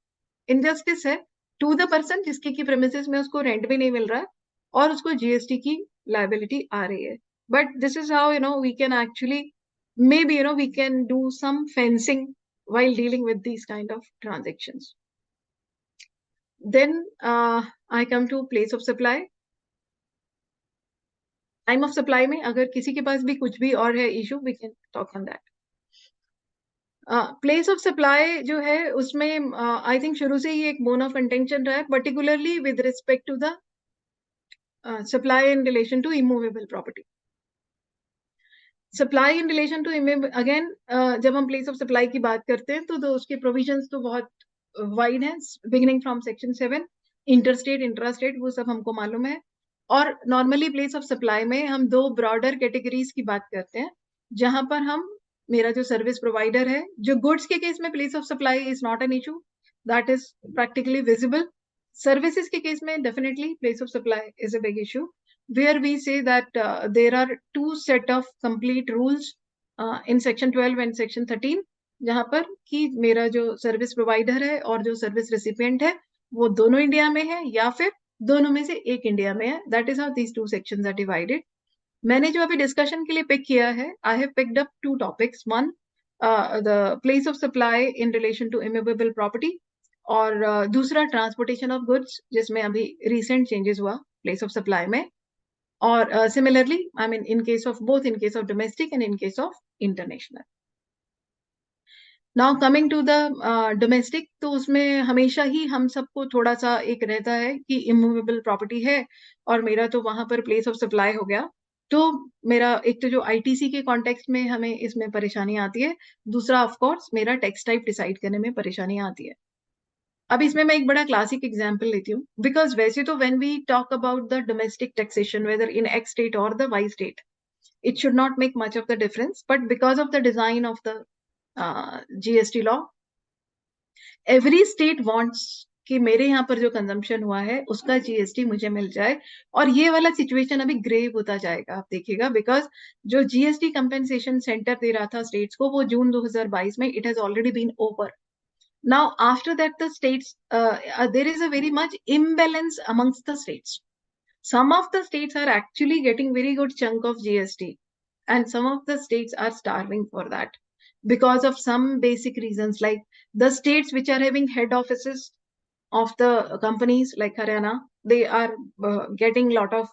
Speaker 3: इनजस्टिस है टू द पर्सन जिसके की प्रेमिसेस में उसको रेंट भी नहीं मिल रहा है और उसको जीएसटी की लायबिलिटी आ रही है. But this is how, you know, we can actually, maybe, you know, we can do some fencing while dealing with these kind of transactions. Then I come to place of supply. Time of supply में अगर किसी के पास भी कुछ भी और है issue, we can talk on that. Place of supply जो है उसमें आई थिंक शुरू से ही एक बोन ऑफ कंटेंशन रहा है, particularly with respect to the supply in relation to immovable property. Supply in relation to again, जब हम प्लेस ऑफ सप्लाई की बात करते हैं तो उसके प्रोविजंस तो बहुत वाइड हैं, beginning from section 7, interstate, intrastate, वो सब हमको मालूम है. और नॉर्मली प्लेस ऑफ सप्लाई में हम दो ब्रॉडर कैटेगरीज की बात करते हैं, जहां पर हम, मेरा जो सर्विस प्रोवाइडर है, जो गुड्स के केस में place of supply is not an issue, that is practically visible. Services के केस में definitely place of supply is a big issue, where we say that there are two set of complete rules in section 12 and section 13, जहां पर कि मेरा जो service provider है और जो सर्विस रेसिपिएंट है वो दोनों इंडिया में है या फिर दोनों में से एक इंडिया में है. That is how these two sections are divided. मैंने जो अभी डिस्कशन के लिए पिक किया है, I have picked up two topics. One, the place of supply in relation to immovable property, और दूसरा ट्रांसपोर्टेशन ऑफ गुड्स, जिसमें अभी रिसेंट चेंजेस हुआ प्लेस ऑफ सप्लाई में. Or similarly, I mean, in case of both, in case of domestic and in case of international. Now coming to the domestic, तो उसमें हमेशा ही हम सबको थोड़ा सा एक रहता है कि immovable property है और मेरा तो वहां पर place of supply हो गया, तो मेरा एक तो जो आईटीसी के कॉन्टेक्स्ट में हमें इसमें परेशानी आती है, दूसरा ऑफ कोर्स मेरा टैक्स टाइप डिसाइड करने में परेशानी आती है. अब इसमें मैं एक बड़ा क्लासिक एग्जांपल लेती हूँ, बिकॉज वैसे तो when we talk about the domestic taxation whether in X state और the Y state, it should not make much of the difference, but because of the design of the GST law, every state wants कि मेरे यहाँ पर जो consumption हुआ है उसका GST मुझे मिल जाए। और ये वाला सिचुएशन अभी ग्रेव होता जाएगा, आप देखिएगा, बिकॉज जो जीएसटी कंपेंसेशन सेंटर दे रहा था स्टेट्स को, वो जून 2022 में it has already been over. Now after that the states, there is a very much imbalance amongst the states. Some of the states are actually getting very good chunk of GST, and some of the states are starving for that because of some basic reasons, like the states which are having head offices of the companies like Haryana, they are getting lot of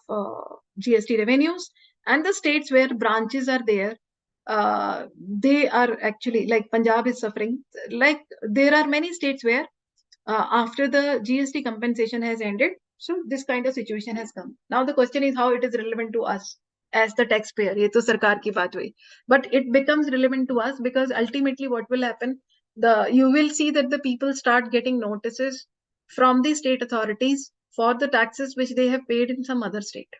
Speaker 3: GST revenues, and the states where branches are there, they are actually, like Punjab is suffering. Like there are many states where after the GST compensation has ended, so this kind of situation has come. Now the question is how it is relevant to us as the taxpayer. ये तो सरकार की बात हुई, but it becomes relevant to us because ultimately what will happen, you will see that the people start getting notices from the state authorities for the taxes which they have paid in some other state.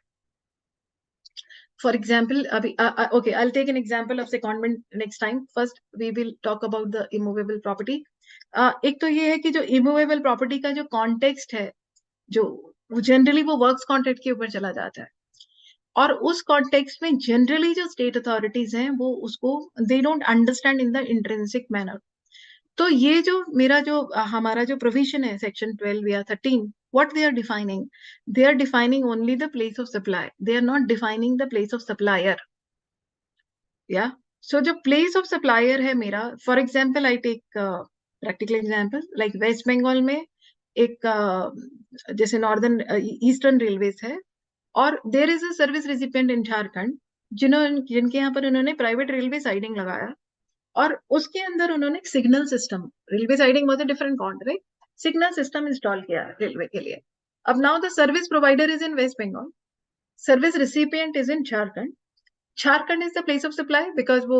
Speaker 3: For example, okay, I'll take an example of secondment next time. First, we will talk about the immovable property. एक तो ये है कि जो immovable property का जो context है, जो जनरली वो वर्क्स कॉन्ट्रैक्ट के ऊपर चला जाता है, और उस कॉन्टेक्स्ट में जनरली जो स्टेट अथॉरिटीज हैं वो उसको they don't understand in the intrinsic manner. तो ये जो मेरा जो हमारा जो प्रोविजन है सेक्शन 12 या 13, what they are defining only the place of supply, they are not defining the place of supplier. Yeah, so जो place of supplier है मेरा, for example I take practical example like West Bengal में एक जैसे northern eastern railways है, और there is a service recipient in Jharkhand जिनके यहाँ पर उन्होंने प्राइवेट रेलवे साइडिंग लगाया, और उसके अंदर उन्होंने signal system, railway siding was a different contract, right, signal system install किया रेलवे के लिए। अब now the service provider is in West Bengal, service recipient is in Jharkhand, Jharkhand is the place of supply because वो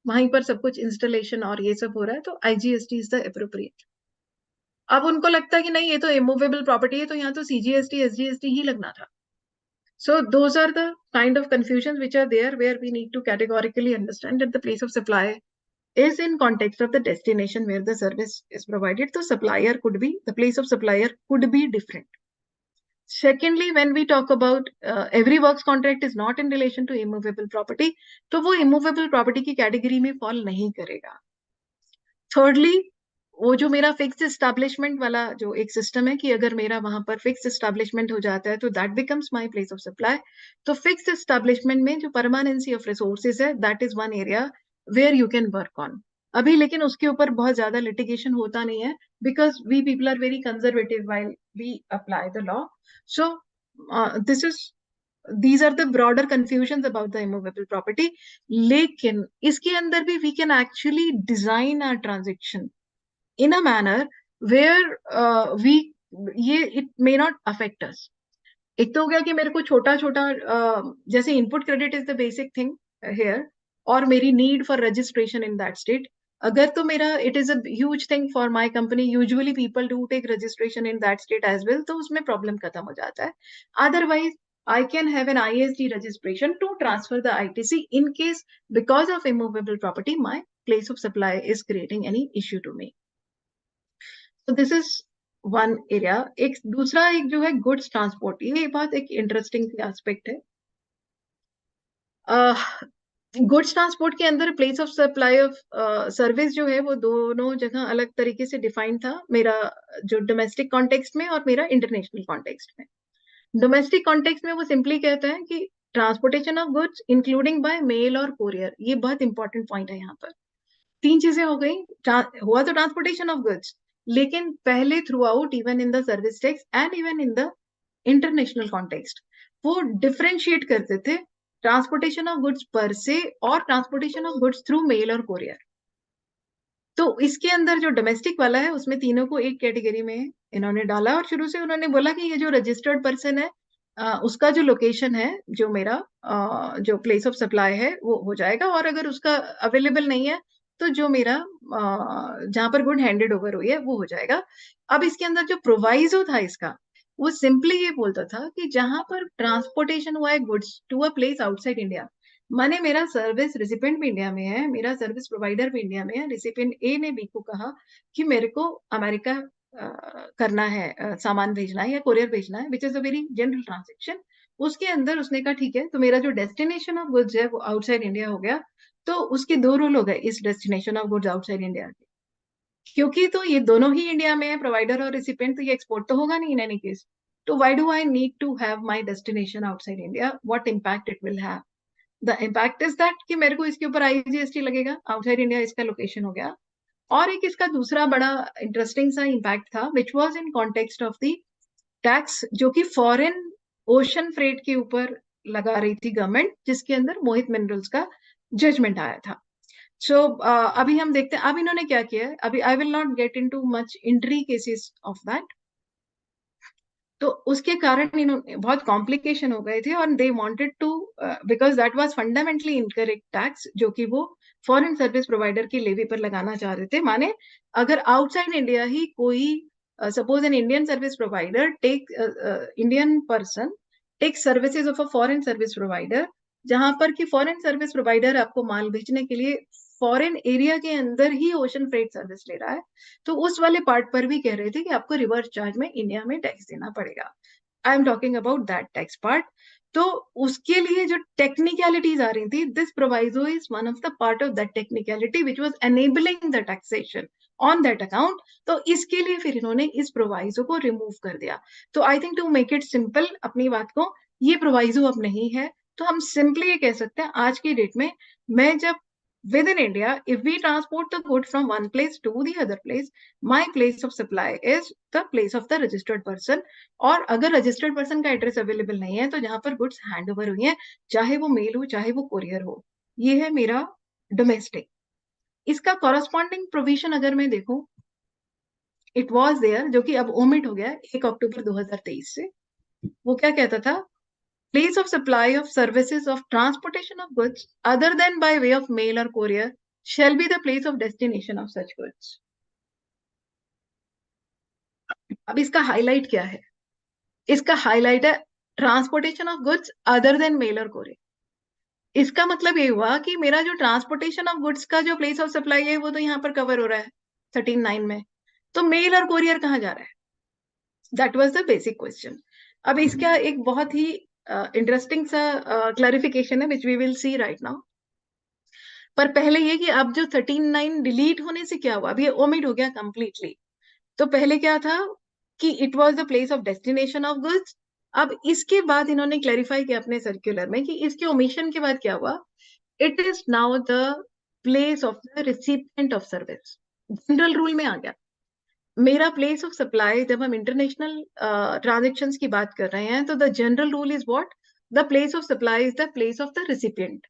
Speaker 3: वहीं पर सब कुछ इंस्टॉलेशन और ये सब हो रहा है, तो आईजीएसटी इज द एप्रोप्रिएट। अब उनको लगता है कि नहीं ये तो इमूवेबल प्रॉपर्टी है, तो यहाँ तो सीजीएसटी एसजीएसटी ही लगना था। So those are the kind of confusions which are there, where we need to categorically understand that the place of supply is in context of the destination where the service is provided. So supplier could be, the place of supplier could be different. Secondly, when we talk about every works contract is not in relation to immovable property, तो वो immovable property की category में fall नहीं करेगा। Thirdly, वो जो मेरा fix establishment वाला जो एक सिस्टम है कि अगर मेरा वहां पर फिक्स एस्टैब्लिशमेंट हो जाता है तो that becomes my place of supply. तो फिक्स एस्टैब्लिशमेंट में जो परमानेंसी ऑफ रिसोर्सेज है, that is one area where you can work on. अभी लेकिन उसके ऊपर बहुत ज्यादा लिटिगेशन होता नहीं है because we people are very conservative while we apply the law. So this is these are the broader confusions about the immovable property. लेकिन इसके अंदर भी we can actually design our transaction in a manner where it may not affect us. एक तो हो गया कि मेरे को छोटा छोटा जैसे input credit is the basic thing here, और मेरी need for registration in that state, अगर तो मेरा it is a huge thing for my company, usually people do take registration in that state as well, तो उसमें problem खत्म हो जाता है। Otherwise I can have an ISD registration to transfer the ITC in case because of immovable property my place of supply is creating any issue to me. So this is one area. एक दूसरा एक जो है goods transport, ये बहुत एक interesting aspect है। Goods transport के अंदर place of supply of service जो है वो दोनों जगह अलग तरीके से डिफाइन था, मेरा जो डोमेस्टिक कॉन्टेक्स्ट में और मेरा इंटरनेशनल कॉन्टेक्स्ट में। डोमेस्टिक कॉन्टेक्स्ट में वो सिंपली कहते हैं कि transportation of goods including by mail और कोरियर, ये बहुत इंपॉर्टेंट पॉइंट है यहाँ पर। तीन चीजें हो गई, हुआ तो ट्रांसपोर्टेशन ऑफ गुड्स, लेकिन पहले throughout even in the service tax and even in the international context वो डिफरेंशिएट करते थे transportation of goods per se और transportation of goods through mail और कोरियर। तो इसके अंदर जो डोमेस्टिक वाला है उसमें तीनों को एक कैटेगरी में इन्होंने डाला, और शुरू से उन्होंने बोला कि ये जो रजिस्टर्ड पर्सन है उसका जो लोकेशन है, जो मेरा जो प्लेस ऑफ सप्लाई है वो हो जाएगा, और अगर उसका अवेलेबल नहीं है तो जो मेरा जहां पर गुड हैंडेड ओवर हुई है वो हो जाएगा। अब इसके अंदर जो प्रोवाइजो था इसका, वो सिंपली ये बोलता था कि जहां पर ट्रांसपोर्टेशन हुआ है goods to a place outside India, माने मेरा सर्विस रिसिपिएंट भी इंडिया में है, मेरा सर्विस प्रोवाइडर भी इंडिया में है, रिसिपिएंट ए ने बी को कहा कि मेरे को अमेरिका करना है, सामान भेजना है या कोरियर भेजना है, which is a very general transaction. उसके अंदर उसने कहा ठीक है, तो मेरा जो डेस्टिनेशन ऑफ गुड्स है वो आउटसाइड इंडिया हो गया। तो उसके दो रूल हो गए इस destination of goods outside India के, क्योंकि तो ये दोनों ही इंडिया में है, प्रोवाइडर और रिसिपिएंट, तो ये एक्सपोर्ट तो होगा नहीं इन एनी केस। तो why do I need to have my destination outside India, what impact it will have? The impact is that कि मेरे को इसके ऊपर IGST लगेगा, आउटसाइड इंडिया इसका लोकेशन हो गया। और एक इसका दूसरा बड़ा इंटरेस्टिंग सा इम्पैक्ट था which was in context of the tax जो कि फॉरेन ओशन फ्रेट के ऊपर लगा रही थी गवर्नमेंट, जिसके अंदर मोहित मिनरल्स का जजमेंट आया था। सो अभी हम देखते हैं अब इन्होंने क्या किया है। अभी I will not get into much entry cases of that, तो उसके कारण इन्होंने बहुत कॉम्प्लिकेशन हो गए थे और they wanted to, because that was fundamentally incorrect tax जो कि वो फॉरेन सर्विस प्रोवाइडर की लेवी पर लगाना चाह रहे थे। माने अगर आउटसाइड इंडिया ही कोई suppose an Indian service provider take Indian person take services of a foreign service provider, जहां पर कि फॉरेन सर्विस प्रोवाइडर आपको माल भेजने के लिए फॉरेन एरिया के अंदर ही ओशन फ्रेट सर्विस ले रहा है, तो उस वाले पार्ट पर भी कह रहे थे कि आपको रिवर्स चार्ज में इंडिया में टैक्स देना पड़ेगा। आई am talking about that tax part. तो उसके लिए जो टेक्निकलिटीज आ रही थी, this proviso is one of the part of that technicality which was enabling the taxation on that account. तो इसके लिए फिर इन्होंने इस प्रोवाइजो को रिमूव कर दिया। तो I think to make it simple अपनी बात को, ये प्रोवाइजो अब नहीं है। तो हम सिंपली ये कह सकते हैं आज की डेट में, मैं जब within India, if we transport the good from one place to the other place, my place of supply is the place of the registered person. और अगर रजिस्टर्ड पर्सन का एड्रेस अवेलेबल नहीं है, तो जहां पर गुड्स हैंड ओवर हुई है, चाहे वो मेल हो चाहे वो कोरियर हो, ये है मेरा डोमेस्टिक। इसका कॉरस्पॉन्डिंग प्रोविजन अगर मैं देखूं, इट वॉज देयर, जो कि अब ओमिट हो गया 1 अक्टूबर 2023 से। वो क्या कहता था? Place of supply of services of transportation of goods other than by way of mail or courier shall be the place of destination of such goods. अब इसका हाईलाइट क्या है? इसका हाईलाइट है transportation of goods other than mail और courier. इसका मतलब ये हुआ कि मेरा जो ट्रांसपोर्टेशन ऑफ गुड्स का जो प्लेस ऑफ सप्लाई है वो तो यहाँ पर कवर हो रहा है 13(9) में, तो मेल और कोरियर कहाँ जा रहा है? That was the basic question. अब इसका एक बहुत ही इंटरेस्टिंग सा क्लैरिफिकेशन है which we will see right now. पर पहले ये कि अब जो 13(9) डिलीट होने से क्या हुआ, अब ये ओमिट हो गया कंप्लीटली। तो पहले क्या था कि it was the place of destination of goods. अब इसके बाद इन्होंने क्लैरिफाई किया अपने सर्कुलर में कि इसके ओमिशन के बाद क्या हुआ, it is now the place of the recipient of service. General rule में आ गया मेरा प्लेस ऑफ सप्लाई। जब हम इंटरनेशनल ट्रांजेक्शन्स की बात कर रहे हैं, तो the general rule is what? The place of supply is the place of the recipient.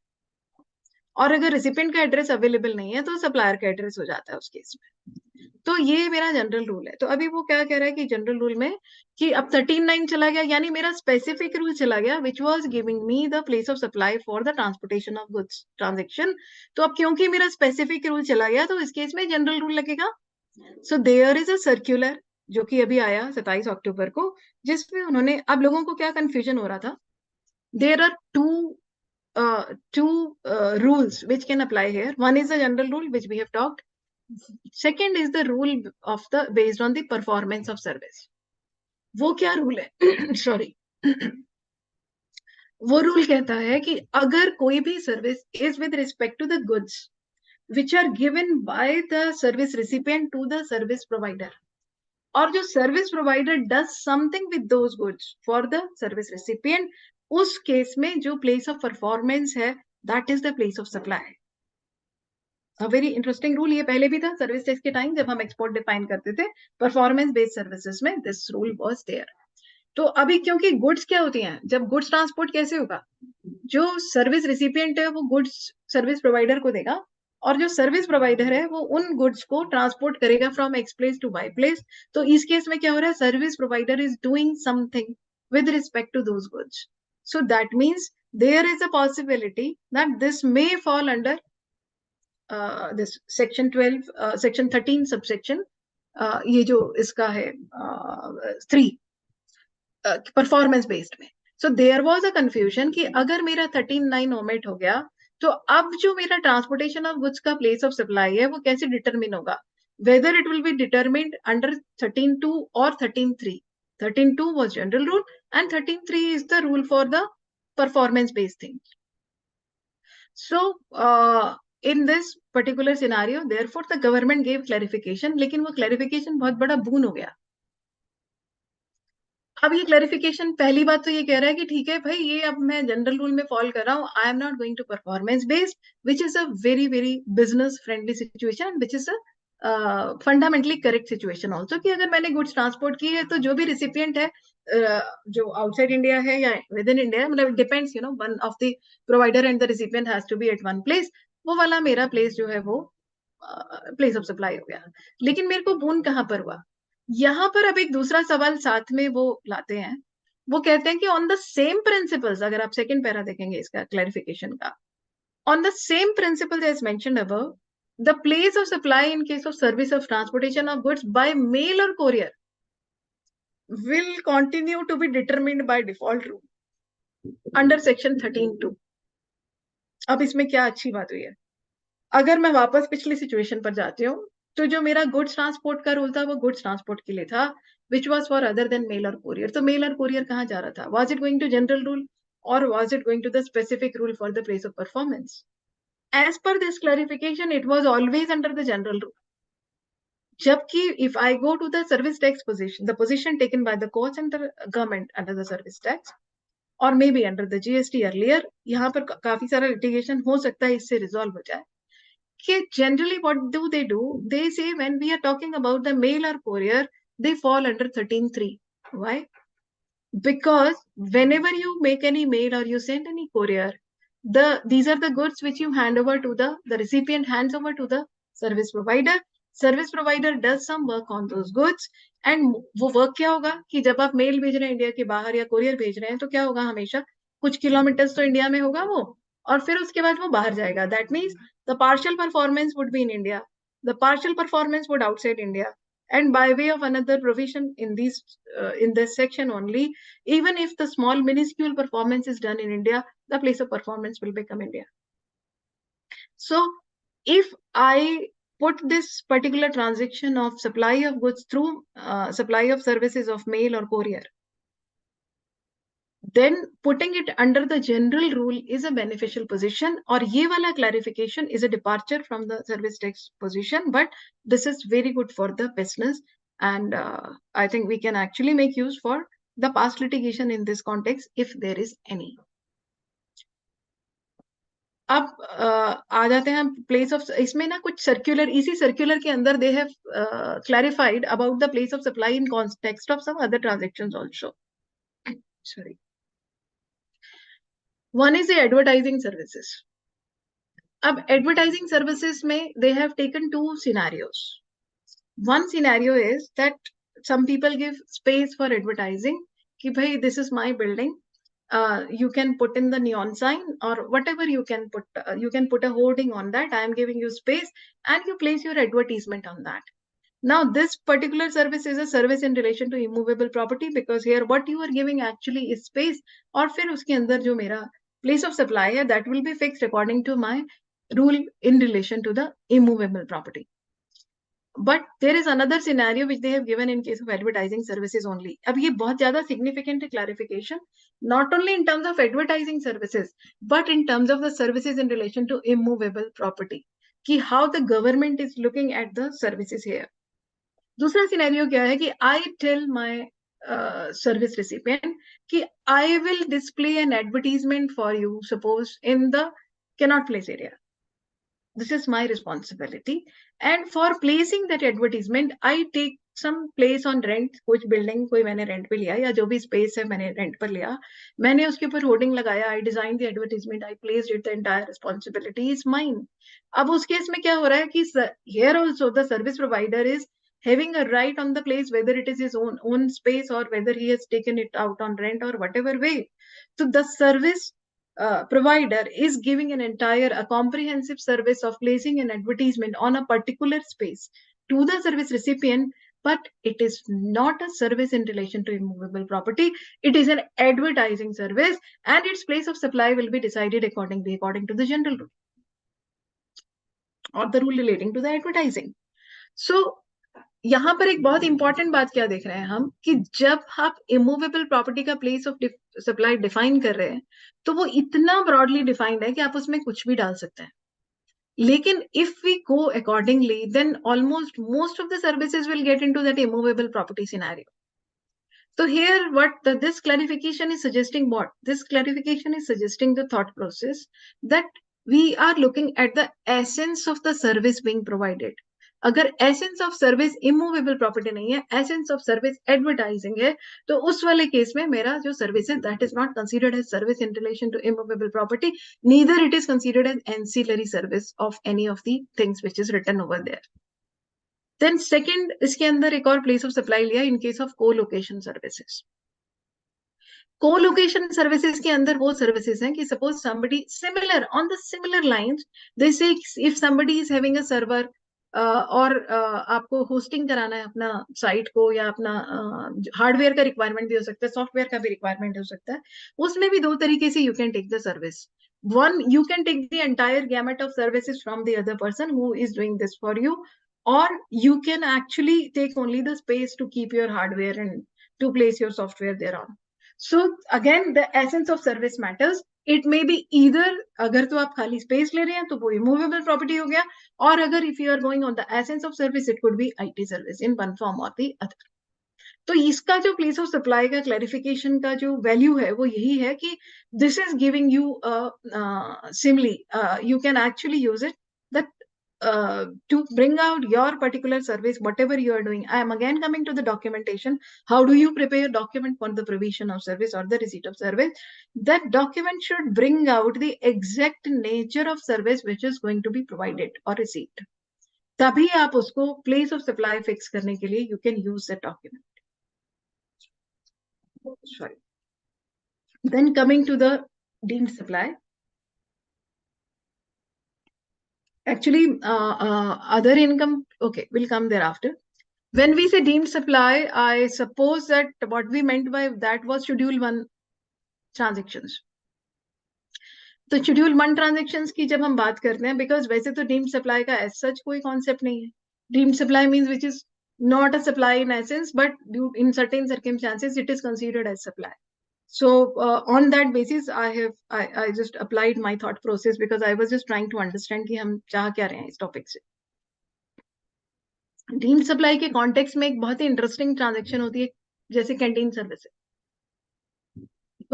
Speaker 3: और अगर रिसिपिएंट का एड्रेस अवेलेबल नहीं है, तो सप्लायर का एड्रेस हो जाता है उस केस में। तो ये मेरा जनरल रूल है। तो अभी वो क्या कह रहा है कि जनरल रूल में कि अब 13(9) चला गया, यानी मेरा स्पेसिफिक रूल चला गया which was giving me the place of supply for the transportation of goods transaction. तो अब क्योंकि मेरा स्पेसिफिक रूल चला गया, तो इस केस में जनरल रूल लगेगा। So there is a circular जो कि अभी आया 27 अक्टूबर को, जिसमें उन्होंने, अब लोगों को क्या कंफ्यूजन हो रहा था, there are two rules which can apply here. One is the general rule which we have talked. Second is the rule of the based on the performance of service. वो क्या रूल है? Sorry वो rule कहता है कि अगर कोई भी service is with respect to the goods which are given by the service recipient to the service provider, और जो service provider does something with those goods for the service recipient, उस केस में जो प्लेस ऑफ परफॉर्मेंस है that is the place of supply. A very interesting rule, ये पहले भी था सर्विस टैक्स के टाइम जब हम एक्सपोर्ट डिफाइन करते थे परफॉर्मेंस बेस्ड सर्विसेज में, दिस रूल वाज देयर। तो अभी क्योंकि गुड्स क्या होती हैं, जब गुड्स ट्रांसपोर्ट कैसे होगा, जो सर्विस रिसिपिएंट है वो गुड्स सर्विस प्रोवाइडर को देगा, और जो सर्विस प्रोवाइडर है वो उन गुड्स को ट्रांसपोर्ट करेगा from X place to Y place. तो इस केस में क्या हो रहा है, service provider is doing something with respect to those goods. So that means there is a possibility that this may fall under this section 12 section 13 subsection ये जो इसका है 3 परफॉर्मेंस बेस्ड में. So there was a confusion कि अगर मेरा 13(9) omit हो गया तो अब जो मेरा ट्रांसपोर्टेशन ऑफ गुड्स का प्लेस ऑफ सप्लाई है वो कैसे डिटरमिन होगा, whether it will be determined under 13(2) और 13(3). 13(2) was general rule and 13(3) is the rule for the performance based thing. So in this particular scenario therefore the government gave clarification, लेकिन वो clarification बहुत बड़ा boon हो गया. अब ये क्लैरिफिकेशन पहली बात तो ये कह रहा है कि ठीक है भाई ये अब मैं जनरल रूल में फॉल कर रहा हूँ, I am not going to performance based, which is a very very business friendly situation, which is a fundamentally correct situation also कि अगर मैंने गुड्स ट्रांसपोर्ट की है तो जो भी रिसिपिएंट है जो आउटसाइड इंडिया है या विद इन इंडिया, मतलब depends one of the provider and the recipient has to be at one place, वो वाला मेरा प्लेस जो है वो प्लेस ऑफ सप्लाई हो गया. लेकिन मेरे को बून कहाँ पर हुआ, यहाँ पर अब एक दूसरा सवाल साथ में वो लाते हैं. वो कहते हैं कि ऑन द सेम प्रिंसिपल्स, अगर आप सेकंड पैरा देखेंगे इसका क्लैरिफिकेशन का, on the same principles as mentioned above, the place of supply in case of service of transportation of goods by mail और courier will continue to be determined by default rule under section 13(2). अब इसमें क्या अच्छी बात हुई है, अगर मैं वापस पिछली सिचुएशन पर जाती हूँ तो जो मेरा गुड्स ट्रांसपोर्ट का रूल था वो गुड्स ट्रांसपोर्ट के लिए था, which was for other than mail और कोरियर. तो मेल और कोरियर कहाँ जा रहा था, was it going to general rule और was it going to the specific rule for the place of performance? As per this clarification it was always under the general rule. जबकि if I go to the service tax position, the position taken by the courts and the government under the service tax और may be under the GST earlier, यहाँ पर काफी सारा litigation हो सकता है इससे रिजॉल्व हो जाए. Generally what do? They say when we are talking about the mail or courier, they fall under 13(3). Why? Because whenever you make any mail or you send any courier, these are the goods which you hand over to the recipient hands over to the service provider. Service provider does some work on those goods and वो work क्या होगा कि जब आप mail भेज रहे हैं India के बाहर या कोरियर भेज रहे हैं तो क्या होगा, हमेशा कुछ किलोमीटर्स तो इंडिया में होगा वो और फिर उसके बाद वो बाहर जाएगा. That means the partial performance would be in India, the partial performance would outside India, and by way of another provision in this section only, even if the small minuscule performance is done in India, the place of performance will become India. So if I put this particular transaction of supply of goods through supply of services of mail or courier, then putting it under the general rule is a beneficial position, or ye wala clarification is a departure from the service tax position, but this is very good for the business and I think we can actually make use for the past litigation in this context if there is any. अब आ जाते हैं place of, इसमें ना कुछ circular, इसी circular के अंदर they have clarified about the place of supply in context of some other transactions also. Sorry. One is the advertising services. Ab advertising services mein they have taken two scenarios. One scenario is that some people give space for advertising ki bhai this is my building, you can put in the neon sign or whatever you can put a hoarding on that, I am giving you space and you place your advertisement on that. Now this particular service is a service in relation to immovable property because here what you are giving actually is space और फिर उसके अंदर जो मेरा place of supply है that will be fixed according to my rule in relation to the immovable property. But there is another scenario which they have given in case of advertising services only. अब ये बहुत ज़्यादा significant clarification, not only in terms of advertising services, but in terms of the services in relation to immovable property, कि how the government is looking at the services here. दूसरा scenario क्या है कि I tell my service recipient कि I will display an advertisement for you, suppose in the cannot place area. This is my responsibility, and for placing that advertisement I take some place on rent. कुछ building कोई मैंने rent पे लिया या जो भी space है मैंने रेंट पर लिया, मैंने उसके ऊपर होर्डिंग लगाया, I designed the advertisement, I placed it, the entire responsibility is mine. अब उस केस में क्या हो रहा है कि here also the service provider is having a right on the place, whether it is his own space or whether he has taken it out on rent or whatever way. So the service provider is giving a comprehensive service of placing an advertisement on a particular space to the service recipient, but it is not a service in relation to immovable property. It is an advertising service, and its place of supply will be decided according to the general rule or the rule relating to the advertising. So यहाँ पर एक बहुत important बात क्या देख रहे हैं हम कि जब आप इमूवेबल प्रॉपर्टी का प्लेस ऑफ सप्लाई डिफाइन कर रहे हैं तो वो इतना ब्रॉडली डिफाइंड है कि आप उसमें कुछ भी डाल सकते हैं. लेकिन if we go accordingly, then almost most of the services will get into that immovable property scenario. So here this clarification is suggesting what? This clarification is suggesting the thought process that we are looking at the essence of the service being provided. अगर essence of service immovable property नहीं है, essence of service advertising है, तो उस वाले case में मेरा जो सर्विस है that is not considered as service in relation to immovable property, neither it is considered as ancillary service of any of the things which is written over there. Then second, इसके अंदर एक और place of supply लिया in case of co-location services. Co-location services के अंदर वो services हैं कि suppose somebody similar on the similar lines, they say if somebody is having a server और आपको होस्टिंग कराना है अपना साइट को, या अपना हार्डवेयर का रिक्वायरमेंट भी हो सकता है, सॉफ्टवेयर का भी रिक्वायरमेंट हो सकता है, उसमें भी दो तरीके से you can take the service. One, you can take the entire gamut of services from the other person who is doing this for you, or you can actually take only the space to keep your hardware and to place your software thereon. So again, the essence of service matters. It may be either, अगर तो आप खाली space ले रहे हैं तो वो immovable property हो गया, और अगर if you are going on the essence of service it could be IT service in one form और द अदर. तो इसका जो प्लेस ऑफ सप्लाई का क्लैरिफिकेशन का जो वैल्यू है वो यही है कि this is giving you simply you can actually use it that to bring out your particular service, whatever you are doing. I am again coming to the documentation. How do you prepare a document for the provision of service or the receipt of service? That document should bring out the exact nature of service which is going to be provided or received. तभी आप उसको place of supply fix करने के लिए you can use that document. Sorry. Then coming to the deemed supply. Actually, other income, okay, will come thereafter. When we say deemed supply, I suppose that what we meant by that was Schedule 1 transactions. तो Schedule 1 transactions की जब हम बात करते हैं, because वैसे तो deemed supply का as such कोई concept नहीं है. Deemed supply means which is not a supply in essence, but in certain circumstances it is considered as supply. So on that basis, I just applied my thought process because I was just trying to understand कि हम चाह क्या रहे हैं इस topic से. Deemed supply के context में एक बहुत ही इंटरेस्टिंग ट्रांजैक्शन होती है जैसे कैंटीन सर्विस.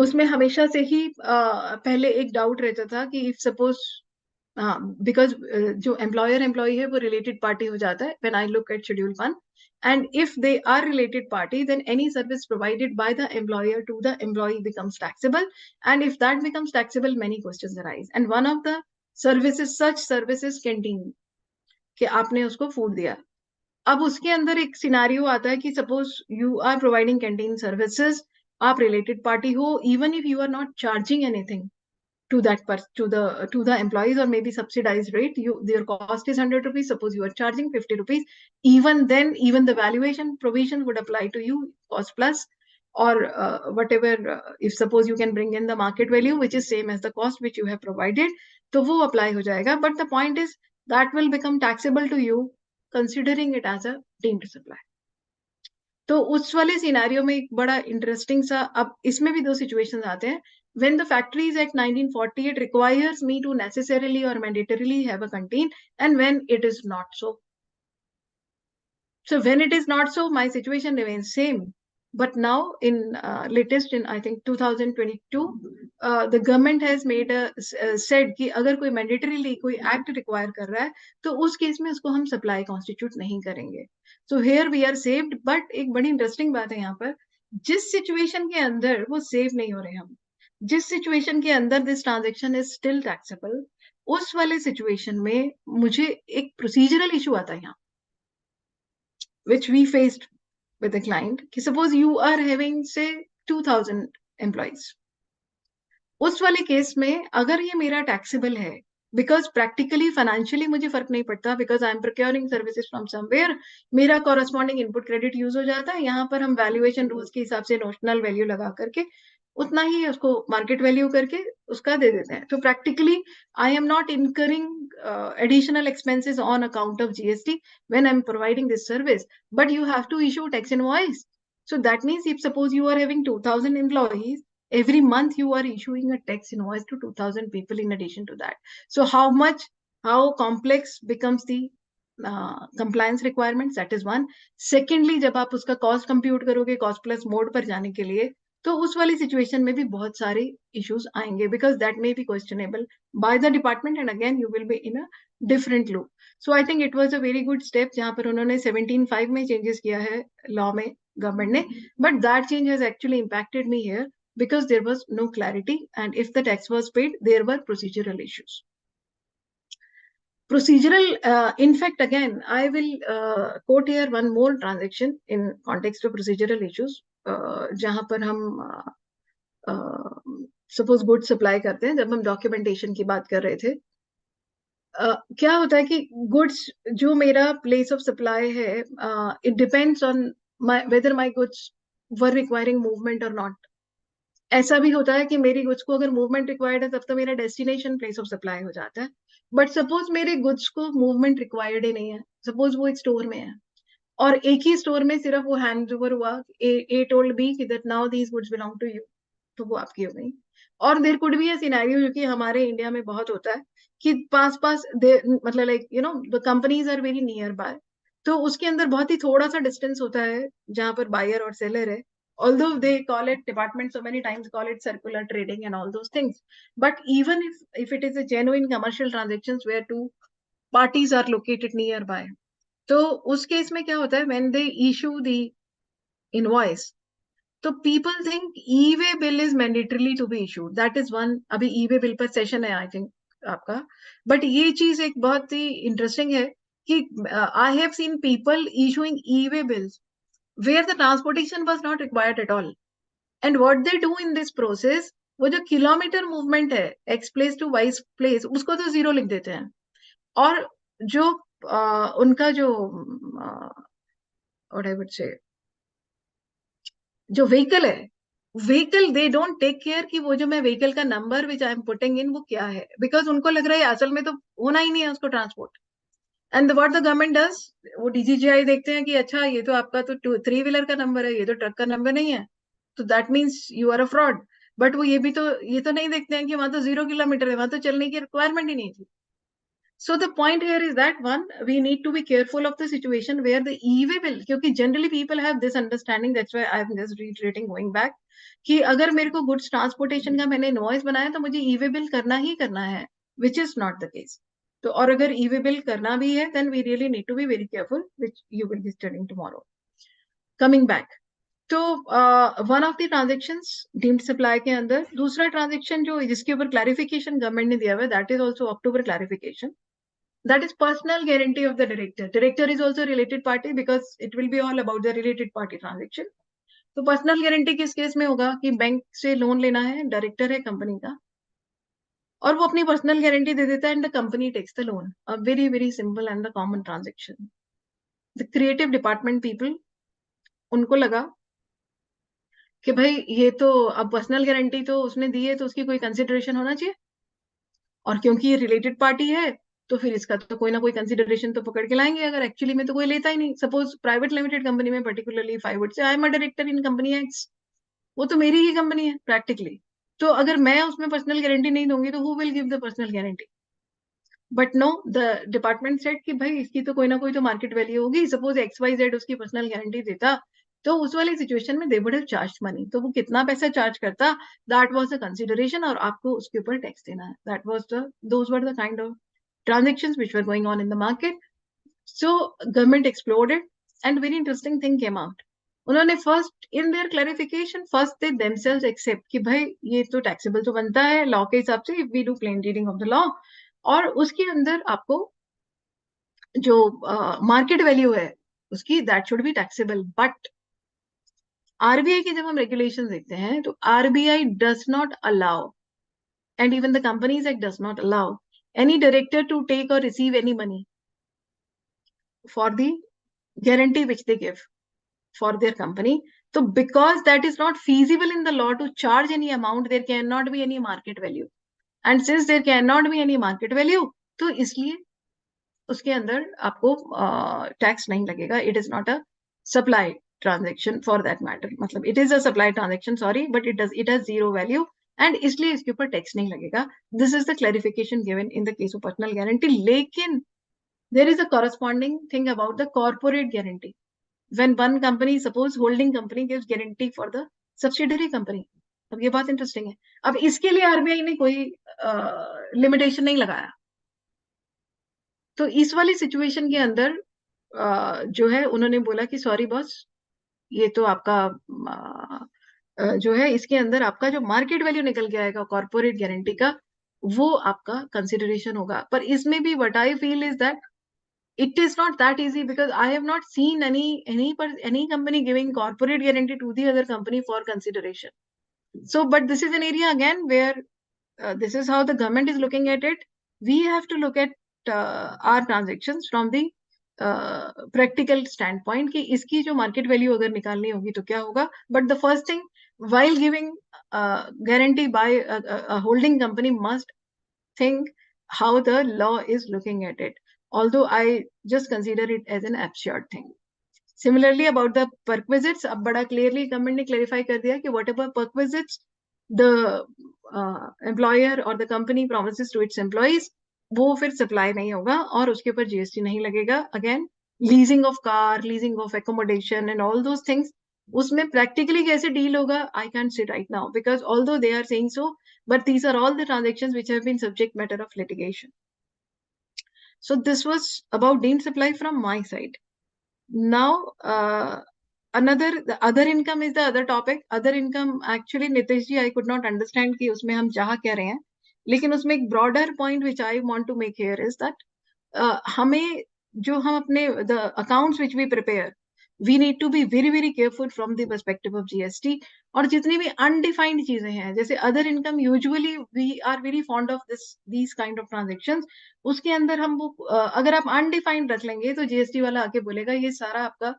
Speaker 3: उसमें हमेशा से ही पहले एक डाउट रहता था कि इफ सपोज बिकॉज जो एम्प्लॉयर एम्प्लॉई है वो रिलेटेड पार्टी हो जाता है when I look at schedule 1. And if they are related party, then any service provided by the employer to the employee becomes taxable. And if that becomes taxable, many questions arise. And one of the services, such services, canteen, कि आपने उसको food दिया. अब उसके अंदर एक scenario आता है कि suppose you are providing canteen services, आप related party हो, even if you are not charging anything to that to the employees, or maybe subsidized rate, their cost is 100 rupees, suppose you are charging 50 rupees, even then even the valuation provision would apply to you, cost plus, or whatever, if suppose you can bring in the market value which is same as the cost which you have provided, to wo apply ho jayega. But the point is that will become taxable to you considering it as a deemed supply. तो उस वाले scenario में एक बड़ा interesting सा, अब इसमें भी दो सिचुएशंस आते हैं. When the Factories Act 1948 requires me to necessarily or mandatorily have a canteen, and when it is not so. So when it is not so, my situation remains same. But now in latest in I think 2022, the government has made said कि अगर कोई mandatorily कोई act require कर रहा है तो उस case में उसको हम supply constitute नहीं करेंगे. So here we are saved. But एक बड़ी interesting बात है यहाँ पर, जिस situation के अंदर वो save नहीं हो रहे हम, जिस सिचुएशन के अंदर this transaction is still taxable, उस वाले सिचुएशन में मुझे एक प्रोसीजरल इशू आता है यहाँ, which we faced with the client. कि suppose you are having say 2000 employees, उस वाले केस में अगर ये मेरा टैक्सेबल है, बिकॉज प्रैक्टिकली फाइनेंशियली मुझे फर्क नहीं पड़ता, because I am procuring services from somewhere, मेरा कॉरस्पॉन्डिंग इनपुट क्रेडिट यूज हो जाता है, यहाँ पर हम वैल्यूएशन रूल्स के हिसाब से नोशनल वैल्यू लगा करके उतना ही उसको मार्केट वैल्यू करके उसका दे देते हैं. तो practically I am not incurring additional expenses on account of GST when I'm providing this service, but you have to issue tax invoice. So that means if suppose you are having 2000 employees, every month you are issuing a tax invoice to 2000 people in addition to that. So how complex becomes the compliance requirements, that is one. Secondly, जब आप उसका cost compute करोगे cost plus mode पर जाने के लिए, तो उस वाली सिचुएशन में भी बहुत सारे इश्यूज आएंगे, because that may be questionable by the department and again you will be in a different loop. So I think it was a very good step जहां पर उन्होंने 17(5) में चेंजेस किया है लॉ में गवर्नमेंट ने, but that change has actually impacted me here because there was no clarity, and if the tax was paid there were procedural issues. Procedural, in fact, again I will quote here one more transaction in context of procedural issues, जहां पर हम suppose good supply करते हैं, जब हम documentation की बात कर रहे थे, क्या होता है कि गुड्स जो मेरा प्लेस ऑफ सप्लाई है, it depends on my whether my goods were requiring movement और नॉट. ऐसा भी होता है कि मेरी गुड्स को अगर मूवमेंट रिक्वायर्ड है तब तो मेरा डेस्टिनेशन प्लेस ऑफ सप्लाई हो जाता है, बट सपोज मेरे गुड्स को मूवमेंट रिक्वायर्ड ही नहीं है, सपोज वो एक स्टोर में है और एक ही स्टोर में सिर्फ वो हैंड ओवर हुआ, ए टोल्ड बी कि that now these goods belong to you, तो वो आपकी हो गई. और देर कुड भी सिनेरियो जो कि हमारे इंडिया में बहुत होता है कि पास पास मतलब like you know the companies are very nearby, तो उसके अंदर बहुत ही थोड़ा सा डिस्टेंस होता है जहां पर बायर और सेलर है, although they call it department so many times call it circular trading and all those things, but even if it is a genuine commercial transactions where two parties are located nearby, तो उस case में क्या होता है, when they issue the invoice, तो people think e way bill is mandatorily to be issued, that is one. अभी e way bill पर session है आई थिंक आपका, बट ये चीज एक बहुत ही इंटरेस्टिंग है कि I have seen people issuing e way bills where the transportation was not required at all, and what they do in this process, वो जो किलोमीटर मूवमेंट है X place to Y place उसको तो zero लिख देते हैं, और जो उनका जो व्हाट आई वुड से जो व्हीकल है, vehicle they don't take care कि वो जो मैं व्हीकल का number which I am putting in वो क्या है, बिकॉज उनको लग रहा है असल में तो होना ही नहीं है उसको transport. And what the government does, वो डीजीजीआई देखते हैं कि अच्छा ये तो आपका तो 3 व्हीलर का नंबर है, ये तो ट्रक का नंबर नहीं है, तो that means you are a fraud. But वो ये तो नहीं देखते हैं कि वहां तो 0 किलोमीटर है, वहां तो चलने की रिक्वायरमेंट ही नहीं थी. So the point here is that one, we need to be careful of the situation where the e-way bill, क्योंकि generally people have this understanding, that's why I'm just reiterating going back, कि अगर मेरे को goods transportation का मैंने invoice बनाया तो मुझे e-way bill करना ही करना है, which is not the case. तो और अगर e-way bill करना भी है, then we really need to be very careful, which you will be studying tomorrow. Coming back, तो one of the transactions deemed supply के अंदर दूसरा ट्रांजेक्शन जो जिसके ऊपर क्लैरिफिकेशन गवर्नमेंट ने दिया हुआ है, that is also October clarification. That is personal guarantee of the director. Director is also related party because it will be all about the related party transaction. तो पर्सनल गारंटी किस case में होगा कि bank से loan लेना है, director है company का और वो अपनी पर्सनल गारंटी दे देता है and the company takes the loan. A very very simple and the common transaction. The creative department people, उनको लगा कि भाई ये तो अब पर्सनल गारंटी तो उसने दी है तो उसकी कोई कंसिडरेशन होना चाहिए, और क्योंकि ये रिलेटेड पार्टी है तो फिर इसका तो कोई ना कोई कंसिडरेशन तो पकड़ के लाएंगे, अगर एक्चुअली में तो कोई लेता ही नहीं. सपोज प्राइवेट लिमिटेड कंपनी में particularly if I would say I am a director in company x, वो तो मेरी ही कंपनी है प्रैक्टिकली, तो अगर मैं उसमें पर्सनल गारंटी नहीं दूंगी तो who will give the personal guarantee. But no, the department said कि भाई इसकी तो कोई ना कोई तो मार्केट वैल्यू होगी. सपोज XYZ उसकी पर्सनल गारंटी देता तो उस वाली सिचुएशन में they would have charge money, तो वो कितना पैसा चार्ज करता, दैट वाज द कंसिडरेशन, और आपको उसके ऊपर टैक्स देना है. That was the those were the kind of transactions which were going on in the market. So government explored it and very interesting thing came out. उन्होंने first in their clarification first they themselves accept कि भाई ये तो taxable तो बनता है law के हिसाब से if we do plain reading of the law, और उसके अंदर आपको जो मार्केट वैल्यू है उसकी that should be taxable. But RBI की जब हम रेगुलेशन देखते हैं तो RBI does not allow and even the Companies Act does not allow any director to take or receive any money for the guarantee which they give for their company. So because that is not feasible in the law to charge any amount, there cannot be any market value. And since there cannot be any market value, तो इसलिए उसके अंदर आपको tax नहीं लगेगा. It is not a supply transaction for that matter. मतलब it is a supply transaction, sorry, but it has zero value, and इसलिए इसके ऊपर टैक्स नहीं लगेगा. This is the clarification given in the case of personal guarantee. लेकिन there is a corresponding thing about the corporate guarantee. When one company, suppose holding company, gives guarantee for the subsidiary company. अब ये बात interesting है. अब इसके लिए RBI ने कोई लिमिटेशन नहीं लगाया. तो इस वाली सिचुएशन के अंदर जो है उन्होंने बोला कि सॉरी बॉस, ये तो आपका जो है इसके अंदर आपका जो मार्केट वैल्यू निकल के आएगा कॉर्पोरेट गारंटी का, वो आपका कंसिडरेशन होगा. पर इसमें भी what I feel is that it is not that easy, because I have not seen any company giving corporate guarantee to the other company for consideration. So, but this is an area again where this is how the government is looking at it. We have to look at our transactions from the practical standpoint कि इसकी जो market value अगर निकालनी होगी तो क्या होगा. But the first thing, while giving guarantee by a holding company, must think how the law is looking at it. Although I just consider it as an absurd thing. Similarly, about the perquisites, अब बड़ा clearly government ने clarify कर दिया कि whatever perquisites the employer or the company promises to its employees, वो फिर supply नहीं होगा और उसके ऊपर GST नहीं लगेगा. Again, leasing of car, leasing of accommodation and all those things, उसमें practically कैसे deal होगा, I can't say right now, because although they are saying so, but these are all the transactions which have been subject matter of litigation. So this was about deemed supply from my side. Now, the other income is the other topic. Other income, actually, Nitesh ji, I could not understand कि उसमें हम चाह क्या रहे हैं. लेकिन उसमें एक broader point which I want to make here is that हमें जो हम अपने the accounts which we prepare, we need to be very very careful from the perspective of GST. और जितनी भी undefined चीजें हैं, जैसे other income, usually we are very fond of these kind of transactions. उसके अंदर हम वो अगर आप undefined रख लेंगे तो GST वाला आके बोलेगा ये सारा आपका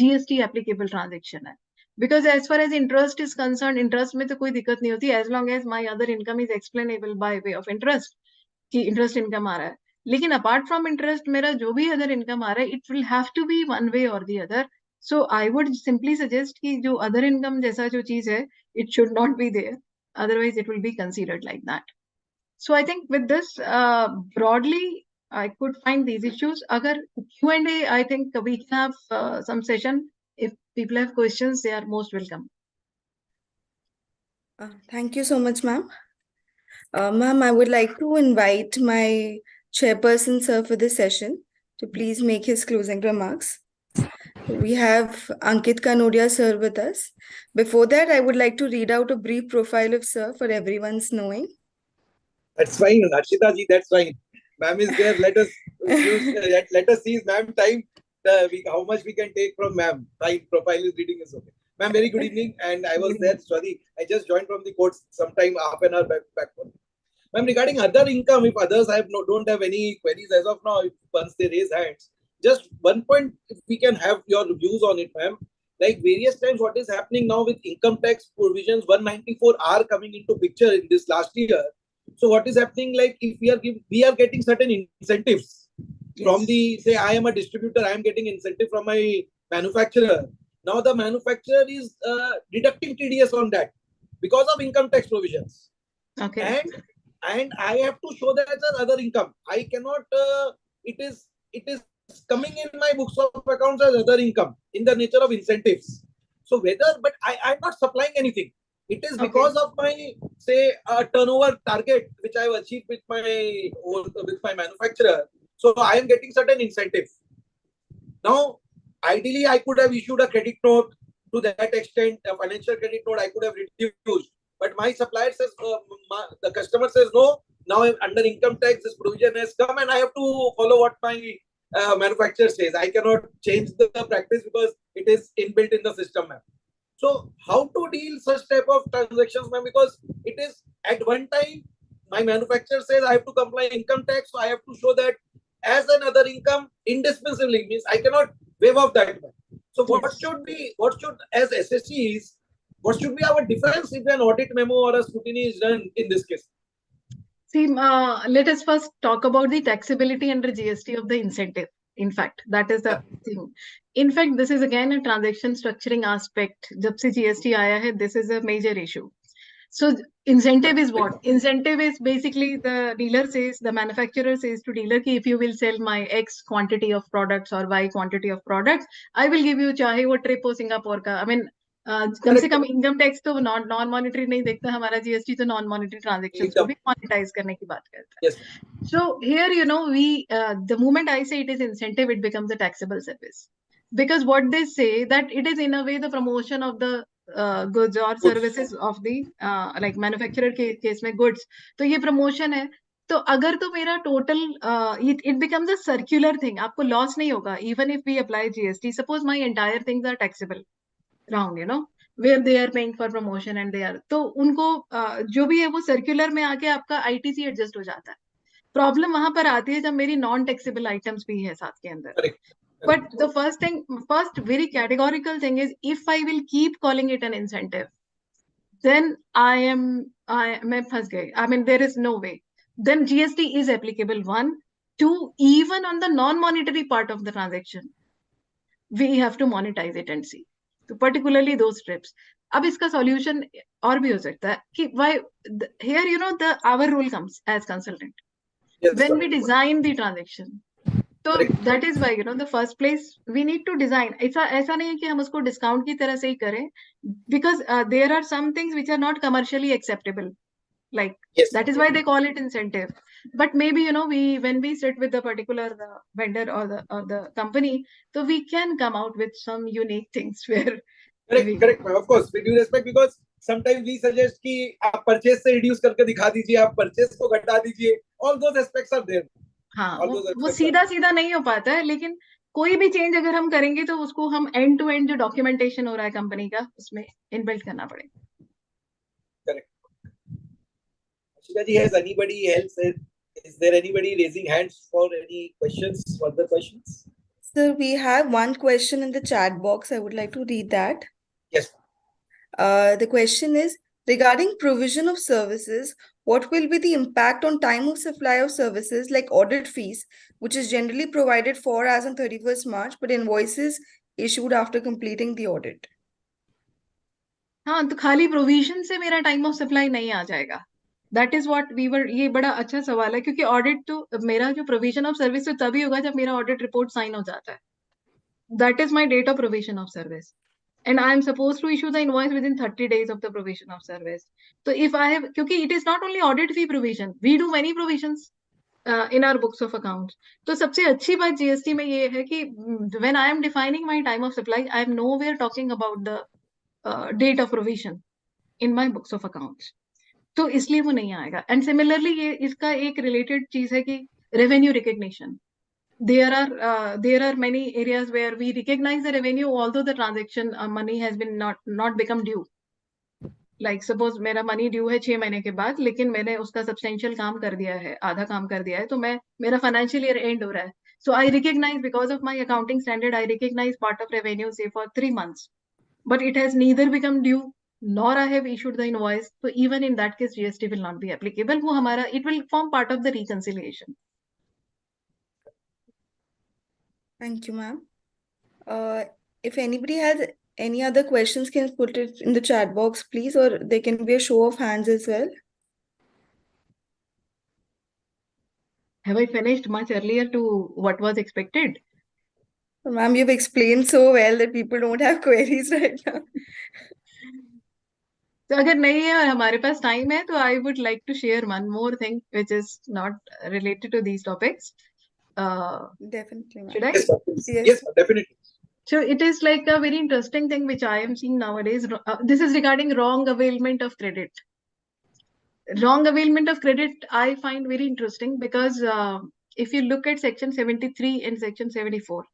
Speaker 3: GST applicable transaction है. Because as far as interest is concerned, interest में तो कोई दिक्कत नहीं होती, as long as my other income is explainable by way of interest, कि interest income आ रहा है. लेकिन apart from interest, मेरा जो भी other income आ रहा है, it will have to be one way or the other. So I would simply suggest कि जो other income जैसा जो चीज है, it should not be there. Otherwise, it will be considered like that. So I think with this, broadly, I could find these issues. Agar Q&A, I think we can have some session. If people have questions, they are most welcome.
Speaker 4: Thank you so much, ma'am. Ma'am, I would like to invite my chairperson, sir, for this session to please make his closing remarks. We have Ankit Kanodia, sir, with us. Before that, I would like to read out a brief profile of sir for everyone's knowing.
Speaker 5: That's fine, Arshita ji, that's fine. Ma'am is there. Let us see ma'am time. How much we can take from ma'am. Time profile is reading is okay. Ma'am, very good evening. And I was there. Sorry, I just joined from the court sometime half an hour back. Ma'am, regarding other income, if others don't have any queries as of now, once they raise hands, just one point, if we can have your views on it, ma'am. Like various times, what is happening now with income tax provisions 194 are coming into picture in this last year. So what is happening? Like if we are getting certain incentives from the, say, I am a distributor, I am getting incentive from my manufacturer. Now the manufacturer is deducting TDS on that because of income tax provisions.
Speaker 3: Okay.
Speaker 5: And I have to show that as other income. I cannot. It is coming in my books of accounts as other income in the nature of incentives. So but I'm not supplying anything. It is because of my, say, turnover target which I have achieved with my manufacturer. So I am getting certain incentive. Now, ideally, I could have issued a credit note to that extent, a financial credit note I could have reduced. But my supplier says, the customer says, no, now I'm under income tax, this provision has come and I have to follow what my manufacturer says. I cannot change the practice because it is inbuilt in the system, ma'am. So how to deal such type of transactions, ma'am? Because it is at one time my manufacturer says I have to comply income tax, so I have to show that as another income indispensably, means I cannot waive off that one. So what should as SSCs, what should be our defense if an audit memo or a scrutiny is done in this case?
Speaker 3: See, let us first talk about the taxability under GST of the incentive. In fact, that is the thing. In fact, this is again a transaction structuring aspect. जब से GST आया है, this is a major issue. So incentive is what? Incentive is basically the dealer says, the manufacturer says to dealer कि if you will sell my X quantity of products or Y quantity of products, I will give you चाहे वो trip हो Singapore का. I mean, कम से कम income tax तो non monetary नहीं देखता, हमारा जीएसटी तो नॉन मॉनिटरी ट्रांजेक्शंस को भी मॉनिटाइज करने की बात करता है. So here, you know, the moment I say it is incentive, it becomes a taxable service. Because what they say that it is in a way the promotion of the goods or services of the like manufacturer के case में goods. तो ये promotion है. तो अगर तो मेरा total it becomes a circular thing. आपको loss नहीं होगा. Even if we apply GST, suppose my entire things are taxable round, you know, where they are paying for promotion and they are. तो उनको जो भी है वो circular में आके आपका ITC adjust हो जाता है. प्रॉब्लम वहां पर आती है जब मेरी नॉन टैक्सेबल आइटम्स भी है साथ के अंदर. But the first very categorical thing is if I will keep calling it an incentive, then मैं फंस गई. I mean there is no way. Then GST is applicable. 1, 2, even on the non-monetary part of the transaction we have to monetize it and see. तो particularly those trips. अब इसका solution और भी हो सकता है कि why here, you know, the our role comes as consultant. When we design the transaction, so that is why, you know, the first place we need to design. ऐसा नहीं है कि हम उसको discount की तरह से ही करें, because there are some things which are not commercially acceptable, like that is why they call it incentive. But maybe, you know, when we sit with the particular vendor or the company, so we can come out with some unique things where
Speaker 5: correct of course with due respect, because sometimes we suggest कि आप purchase से reduce करके दिखा दीजिए, आप purchase को घटा दीजिए, all those aspects are there.
Speaker 3: हाँ, वो सीधा सीधा नहीं हो पाता है, लेकिन कोई भी चेंज अगर हम करेंगे तो उसको हम एंड टू एंड जो डॉक्यूमेंटेशन हो रहा है कंपनी का उसमें इनबिल्ट करना पड़ेगा.
Speaker 5: Correct. Ashita ji, has anybody else? Is there anybody raising hands for any questions? Further questions?
Speaker 4: Sir, we have one question in the chat box. I would like to read that.
Speaker 5: Yes.
Speaker 4: The question is, regarding provision of services, what will be the impact on time of supply of services like audit fees, which is generally provided for as on 31st March, but invoices issued after completing the audit?
Speaker 3: हाँ, तो खाली provision से मेरा time of supply नहीं आ जाएगा. That is what we were. ये बड़ा अच्छा सवाल है, क्योंकि ऑडिट तो मेरा जो प्रोविजन ऑफ सर्विस तो तभी होगा जब मेरा ऑडिट रिपोर्ट साइन हो जाता है. That is my date of provision of service. And I am supposed to issue the invoice within 30 days of the provision of service. So if I have, क्योंकि it is not only audit fee provision, we do many provisions in our books of accounts. तो सबसे अच्छी बात GST में ये है कि when I am defining my time of supply, I am nowhere talking about the date of provision in my books of accounts. तो इसलिए वो नहीं आएगा. And similarly ये इसका एक related चीज है कि revenue recognition. There are many areas where we recognize the revenue although the transaction money has been not become due. Like suppose मेरा money due है 6 महीने के बाद, लेकिन मैंने उसका substantial काम कर दिया है, आधा काम कर दिया है, तो मेरा financial year end हो रहा है. So I recognize, because of my accounting standard, I recognize part of revenue say for 3 months, but it has neither become due nor I have issued the invoice. So even in that case GST will not be applicable. वो हमारा, it will form part of the reconciliation.
Speaker 4: Thank you, ma'am. If anybody has any other questions, can put it in the chat box, please, or there can be a show of hands as well.
Speaker 3: Have I finished much earlier to what was expected?
Speaker 4: Ma'am, you've explained so well that people don't have queries right now.
Speaker 3: तो अगर नहीं है और हमारे पास time है तो I would like to share one more thing which is not related to these topics.
Speaker 4: Definitely, ma'am.
Speaker 3: Should I?
Speaker 5: Yes, definitely.
Speaker 3: So it is like a very interesting thing which I am seeing nowadays. This is regarding wrong availment of credit. Wrong availment of credit I find very interesting because if you look at section 73 and section 74,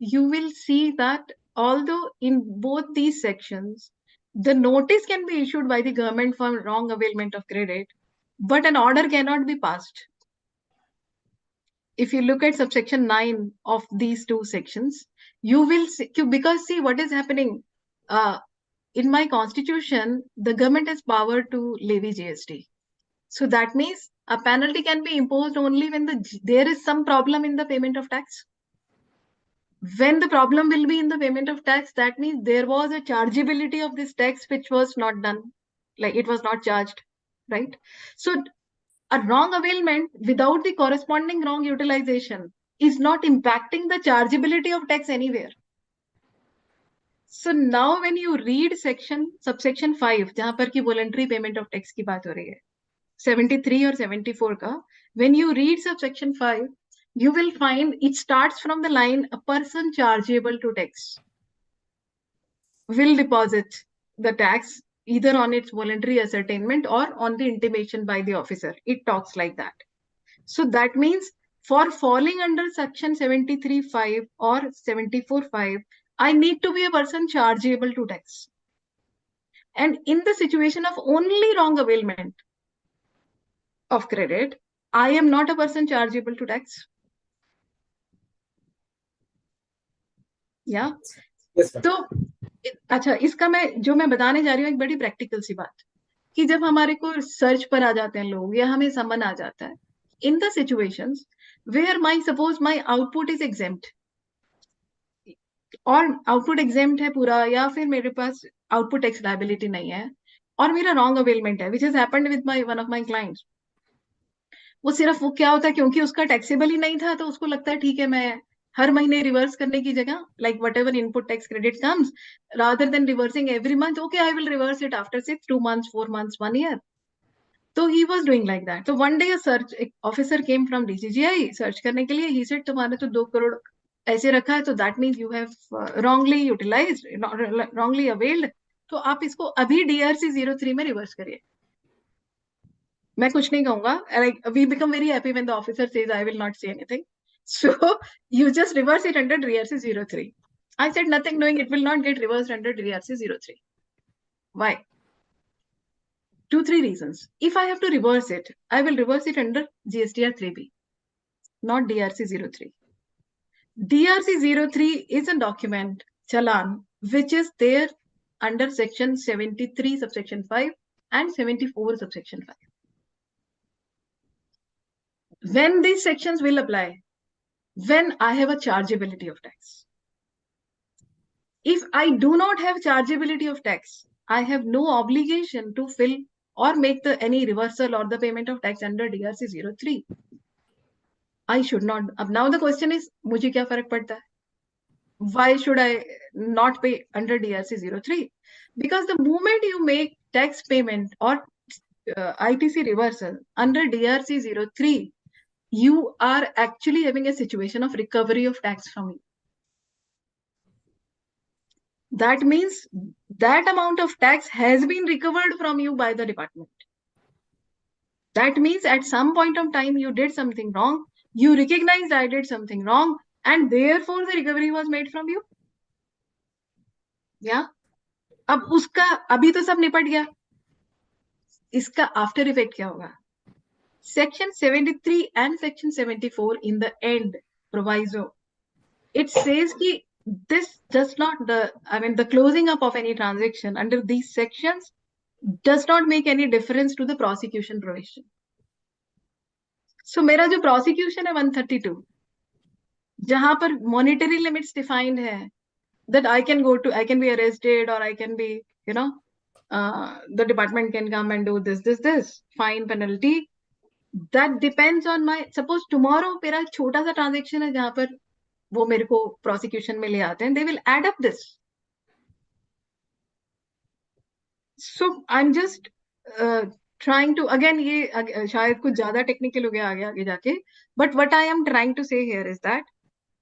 Speaker 3: you will see that although in both these sections, the notice can be issued by the government for wrong availment of credit, but an order cannot be passed. If you look at subsection 9 of these two sections, you will see, because see what is happening. In my constitution, the government has power to levy GST. So that means a penalty can be imposed only when there is some problem in the payment of tax. When the problem will be in the payment of tax, that means there was a chargeability of this tax which was not done, like it was not charged, right? So a wrong availment without the corresponding wrong utilization is not impacting the chargeability of tax anywhere. So now when you read subsection 5, जहां पर की voluntary payment of tax की बात हो रही है, 73 or 74 का, when you read subsection 5, you will find it starts from the line, a person chargeable to tax will deposit the tax either on its voluntary ascertainment or on the intimation by the officer. It talks like that. So that means for falling under section 73(5) or 74(5), I need to be a person chargeable to tax. And in the situation of only wrong availment of credit, I am not a person chargeable to tax. Yeah.
Speaker 5: Yes, ma'am.
Speaker 3: तो अच्छा, इसका जो मैं बताने जा रही हूँ एक बड़ी प्रैक्टिकल सी बात, कि जब हमारे को सर्च पर आ जाते हैं लोग या हमें समन आ जाता है, in the situations where suppose my output is exempt, और आउटपुट एग्जेम्प्ट है पूरा, या फिर मेरे पास आउटपुट टैक्स लायबिलिटी नहीं है और मेरा रॉन्ग अवेलमेंट है, which is happened with one of my clients. वो सिर्फ वो क्या होता है, क्योंकि उसका टैक्सेबल ही नहीं था तो उसको लगता है ठीक है, मैं हर महीने रिवर्स करने की जगह, like what ever input tax credit comes, rather than reversing every month, okay I will reverse it after 6, 2 months, 4 months, 1 year. तो he was doing like that. So one day a search officer came from DCGI search करने के लिए. He said तुम्हारे तो 2 crore ऐसे रखा है, तो that means you have wrongly utilized, wrongly availed. तो आप इसको अभी DRC 03 में रिवर्स करिए. मैं कुछ नहीं कहूंगा. Like we become very happy when the officer says I will not say anything. So you just reverse it under DRC 03. I said nothing, knowing it will not get reversed under DRC 03. Why? 2-3 reasons. If I have to reverse it, I will reverse it under GSTR 3B, not DRC 03. DRC 03 is a document, challan, which is there under section 73 subsection 5 and 74 subsection 5. When these sections will apply? When I have a chargeability of tax. If I do not have chargeability of tax, I have no obligation to fill or make any reversal or the payment of tax under DRC 03. I should not. Now the question is, मुझे क्या फर्क पड़ता है? Why should I not pay under DRC 03? Because the moment you make tax payment or ITC reversal under DRC 03, you are actually having a situation of recovery of tax from you. That means that amount of tax has been recovered from you by the department. That means at some point of time you did something wrong, you recognized I did something wrong, and therefore the recovery was made from you. Yeah. अब उसका अभी तो सब निपट गया, इसका after effect क्या होगा? Section 73 and section 74 in the end proviso, it says कि this does not, the closing up of any transaction under these sections does not make any difference to the prosecution provision. So मेरा जो prosecution है 132, जहां पर monetary limits defined है, that I can be arrested, or I can be, the department can come and do this, fine, penalty. That depends on suppose tomorrow मेरा छोटा सा transaction है जहां पर वो मेरे को prosecution में ले आते हैं, they will add up this. So I'm just trying to, again ये शायद कुछ ज्यादा technical हो गया आगे जाके, but what I am trying to say here is that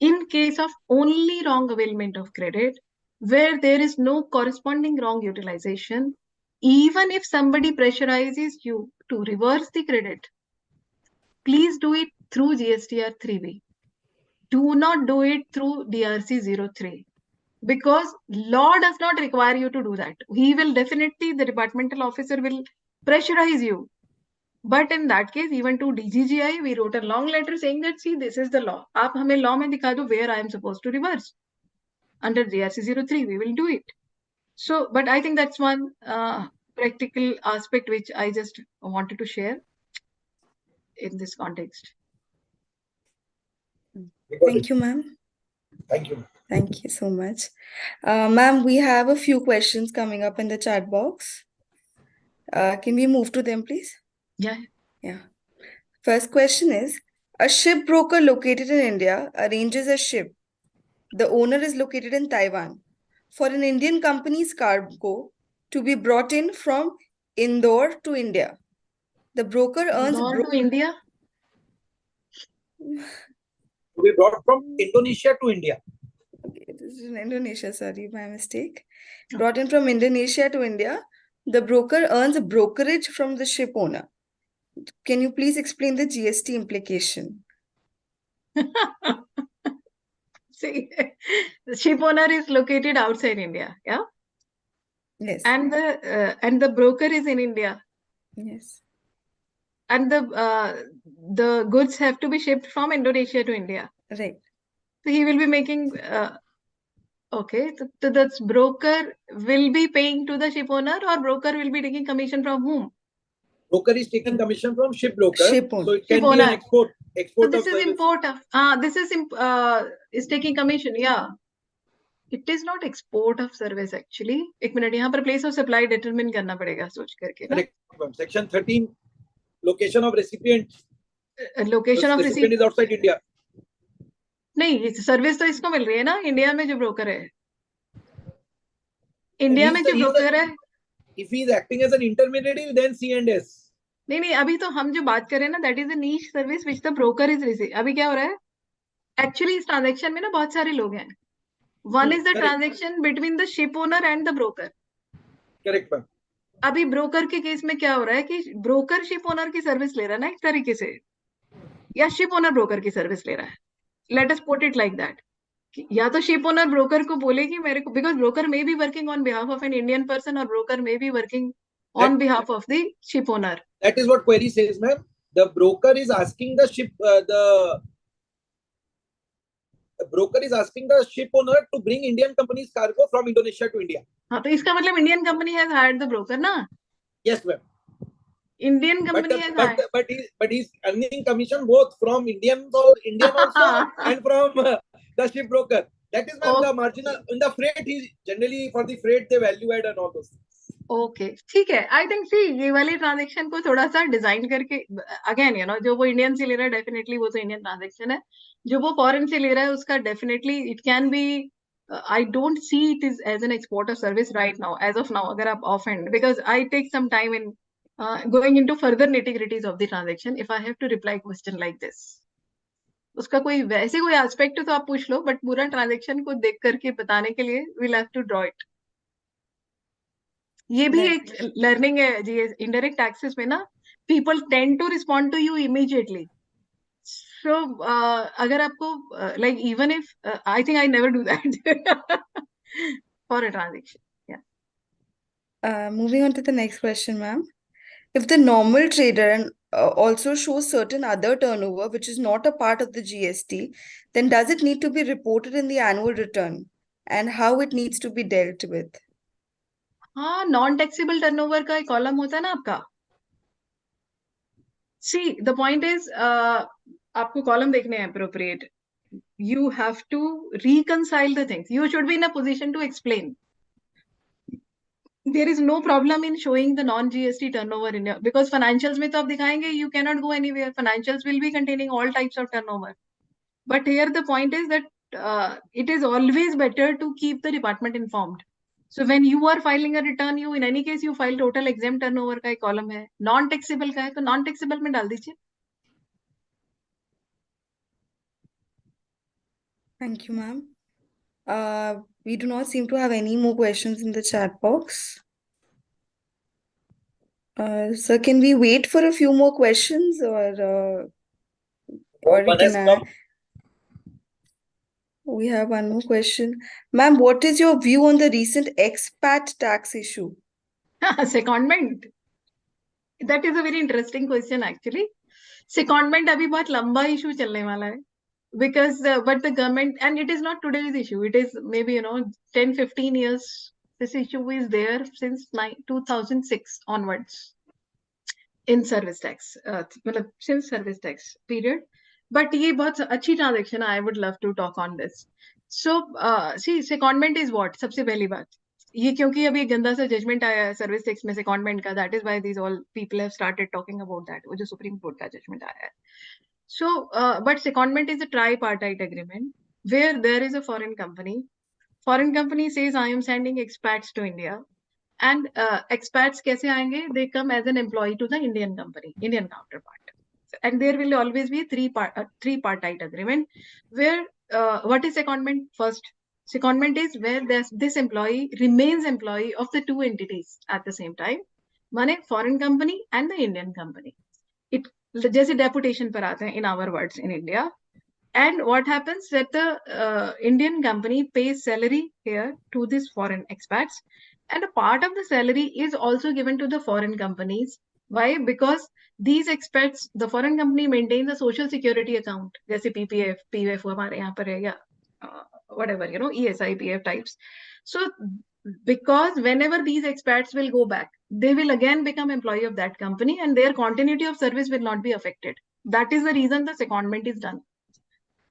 Speaker 3: in case of only wrong availment of credit, where there is no corresponding wrong utilization, even if somebody pressurizes you to reverse the credit, please do it through GSTR 3B. Do not do it through DRC 03. Because law does not require you to do that. He will definitely, the departmental officer will pressurize you. But in that case, even to DGGI, we wrote a long letter saying that, see, this is the law. आप हमें law में दिखा दो where I am supposed to reverse. Under GRC 03, we will do it. So, but I think that's one practical aspect which I just wanted to share in this context.
Speaker 4: Thank you, ma'am.
Speaker 5: Thank you.
Speaker 4: Thank you so much. Ma'am, we have a few questions coming up in the chat box. Can we move to them, please?
Speaker 3: Yeah.
Speaker 4: Yeah. First question is, a ship broker located in India arranges a ship. The owner is located in Taiwan for an Indian company's cargo to be brought in from Indore to India. The broker earns
Speaker 3: Indore to India?
Speaker 5: To be brought from Indonesia to India.
Speaker 4: Okay, this is in Indonesia, sorry, my mistake. Brought in from Indonesia to India. The broker earns a brokerage from the ship owner. Can you please explain the GST implication?
Speaker 3: See, the ship owner is located outside India, yeah?
Speaker 4: Yes.
Speaker 3: And the broker is in India.
Speaker 4: Yes.
Speaker 3: And the goods have to be shipped from Indonesia to India.
Speaker 4: Right.
Speaker 3: So he will be making, okay, so that's broker will be paying to the ship owner, or broker will be taking commission from whom?
Speaker 5: Broker is taking commission from ship broker.
Speaker 4: Ship owner.
Speaker 5: So it
Speaker 3: Ship
Speaker 5: can be an
Speaker 3: owner.
Speaker 5: export
Speaker 3: So this
Speaker 5: of
Speaker 3: is
Speaker 5: service.
Speaker 3: import of, this is taking commission, yeah. It is not export of service actually. एक minute यहाँ पर place of supply determine करना पड़ेगा सोच करके ना.
Speaker 5: Correct. Section 13, location of recipient.
Speaker 3: Location of
Speaker 5: recipient is outside India.
Speaker 3: नहीं, service तो इसको मिल रही है ना, इंडिया में जो ब्रोकर है. इंडिया में जो ब्रोकर है.
Speaker 5: If he is acting as an intermediary, then C&S.
Speaker 3: नहीं, अभी तो हम जो बात कर रहे हैं ना, that is a niche service which the broker is receiving. अभी क्या हो रहा है? Actually इस ट्रांजेक्शन में ना बहुत सारे लोग हैं. One is the transaction between the ship owner and the broker.
Speaker 5: Correct, ma'am.
Speaker 3: अभी ब्रोकर के केस में क्या हो रहा है कि ब्रोकर शिप ओनर की सर्विस ले रहा है ना एक तरीके से, या शिप ओनर ब्रोकर की सर्विस ले रहा है. Let us put it like that. या तो शिप ओनर ब्रोकर को बोले कि मेरे को, because broker may be working on behalf of an Indian person और broker may be working on behalf of the ship owner.
Speaker 5: That is what query says, ma'am. The broker is asking the ship, the broker is asking the ship owner to bring Indian company's cargo from Indonesia to India.
Speaker 3: हाँ, तो इसका मतलब Indian company has hired the broker ना.
Speaker 5: Yes, ma'am.
Speaker 3: Indian company has hired.
Speaker 5: But he's earning commission both from Indian also and from the ship broker. That is, ma'am, the marginal in the freight. He generally for the freight they value add and all those things.
Speaker 3: Okay, ठीक है. I think सी ये वाली transaction को थोड़ा सा design करके, again you know, जो वो इंडियन से ले रहा है डेफिनेटली वो तो इंडियन ट्रांजेक्शन है. जो वो फॉरेन से ले रहा है उसका definitely it can be, I don't see it is as an export of service right now, as of now, अगर आप off hand, because I take some time in going into further nitty-gritties of the transaction if I have to reply question like this. उसका कोई वैसे कोई aspect तो आप पूछ लो, but पूरा ट्रांजेक्शन को देख करके बताने के लिए we'll have to draw it. ये भी एक लर्निंग है जी. इनडायरेक्ट टैक्सेस में ना people tend to respond to you immediately. So अगर आपको like even if I think I never do that for a transaction.
Speaker 4: Moving on to the next question, ma'am. If the normal trader also shows certain other turnover which is not a part of the GST, then does it need to be reported in the annual return, and how it needs to be dealt with?
Speaker 3: हाँ, non taxable turnover का एक column होता है ना आपका. See the point is, आपको column देखने हैं appropriate. You have to reconcile the things. You should be in a position to explain. There is no problem in showing the non-GST turnover in your, because financials में तो आप दिखाएंगे, you cannot go anywhere. Financials will be containing all types of turnover. But here the point is that it is always better to keep the department informed. So when you are filing a return, you in any case you file total exempt turnover का एक column है, non-taxable का है, तो non-taxable में डाल दीजिए.
Speaker 4: Thank you, ma'am. We do not seem to have any more questions in the chat box. So can we wait for a few more questions, or we can? We have one more question, ma'am. What is your view on the recent expat tax issue?
Speaker 3: Secondment. That is a very interesting question actually. Secondment अभी बहुत लंबा issue चलने वाला है. Because but the government, and it is not today's issue, it is maybe 10-15 years. This issue is there since 2006 onwards in service tax, मतलब since service tax period. But ये बहुत अच्छी transaction है. I would love to talk on this. So see, secondment is what? सबसे पहली बात ये, क्योंकि अभी गंदा सा जजमेंट आया है सर्विस टैक्स में secondment का, that is why these all people have started talking about that. वो जो सुप्रीम कोर्ट का जजमेंट आया है. So, but secondment is a tripartite agreement where there is a foreign company. Foreign company says, I am sending expats to India. And expats कैसे आएंगे? They come as an employee to the Indian company, Indian counterpart. And there will always be a tripartite agreement where what is secondment? First, secondment is where this employee remains employee of the two entities at the same time. माने foreign company and the Indian company. It जैसे deputation पर आते हैं in our words in India. And what happens that the Indian company pays salary here to these foreign expats, and a part of the salary is also given to the foreign companies. Why? Because these expats, the foreign company maintains a social security account, जैसे PPF, PF हमारे यहाँ पर है या whatever, ESI, PF types. So because whenever these expats will go back, they will again become employee of that company and their continuity of service will not be affected. That is the reason the secondment is done.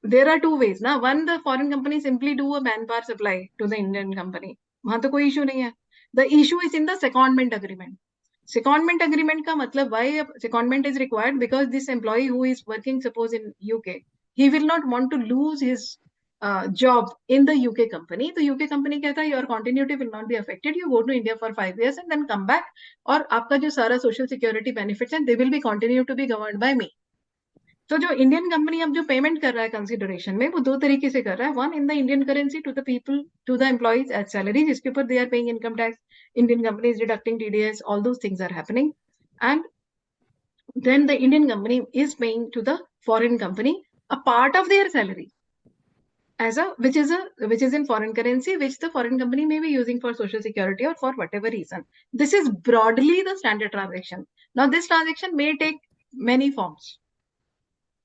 Speaker 3: There are two ways. Now, one, the foreign company simply do a manpower supply to the Indian company. वहाँ तो कोई issue नहीं है. The issue is in the secondment agreement. Secondment agreement का मतलब why secondment is required? Because this employee who is working, suppose in UK, he will not want to lose his job in the UK company. The UK company कहता है your continuity will not be affected. You go to India for 5 years and then come back. और आपका जो सारा social security benefits and they will be continue to be governed by me. तो जो Indian company अब जो payment कर रहा है कंसिडरेशन में, वो दो तरीके से कर रहा है. One, in the Indian currency to the people, to the employees as salary, जिसके ऊपर they are paying income tax. Indian company is deducting TDS, all those things are happening. And then the Indian company is paying to the foreign company a part of their salary as a which is in foreign currency, which the foreign company may be using for social security or for whatever reason. This is broadly the standard transaction. Now this transaction may take many forms.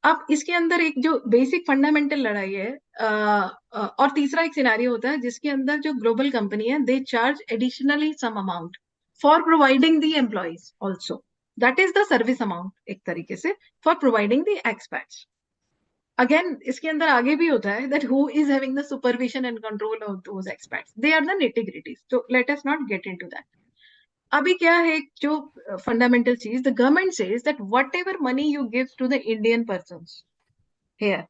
Speaker 3: अब इसके अंदर एक जो basic fundamental लड़ाई है और तीसरा एक सिनेरियो होता है जिसके अंदर जो ग्लोबल कंपनी है they charge additionally some amount for providing the employees also. That is the service amount एक तरीके से for providing the experts. Again इसके अंदर आगे भी होता है that who is having the supervision and control of those experts. They are the nitty-gritties. So let us not get into that. अभी क्या है जो फंडामेंटल चीज, the government says that whatever money you give to the Indian persons here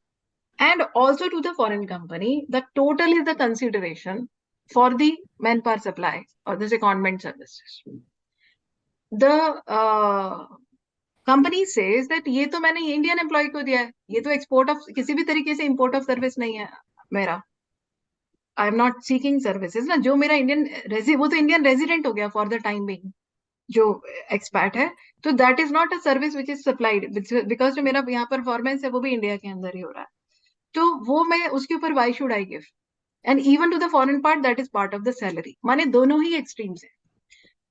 Speaker 3: and also to the foreign company, the total is the consideration for the manpower supply or the secondment services. The company says that ये तो मैंने Indian employ को दिया है, ये तो export of किसी भी तरीके से इंपोर्ट ऑफ सर्विस नहीं है मेरा. आई एम नॉट सीकिंग सर्विसेज ना. जो मेरा इंडियन वो तो इंडियन रेजिडेंट हो गया फॉर द टाइम बिंग जो एक्सपैट है. तो that is not a service which is supplied because जो मेरा यहाँ परफॉर्मेंस है वो भी इंडिया के अंदर ही हो रहा है. तो वो मैं उसके ऊपर why should I give. And even to the foreign part that is part of the salary. माने दोनों ही एक्सट्रीम्स है.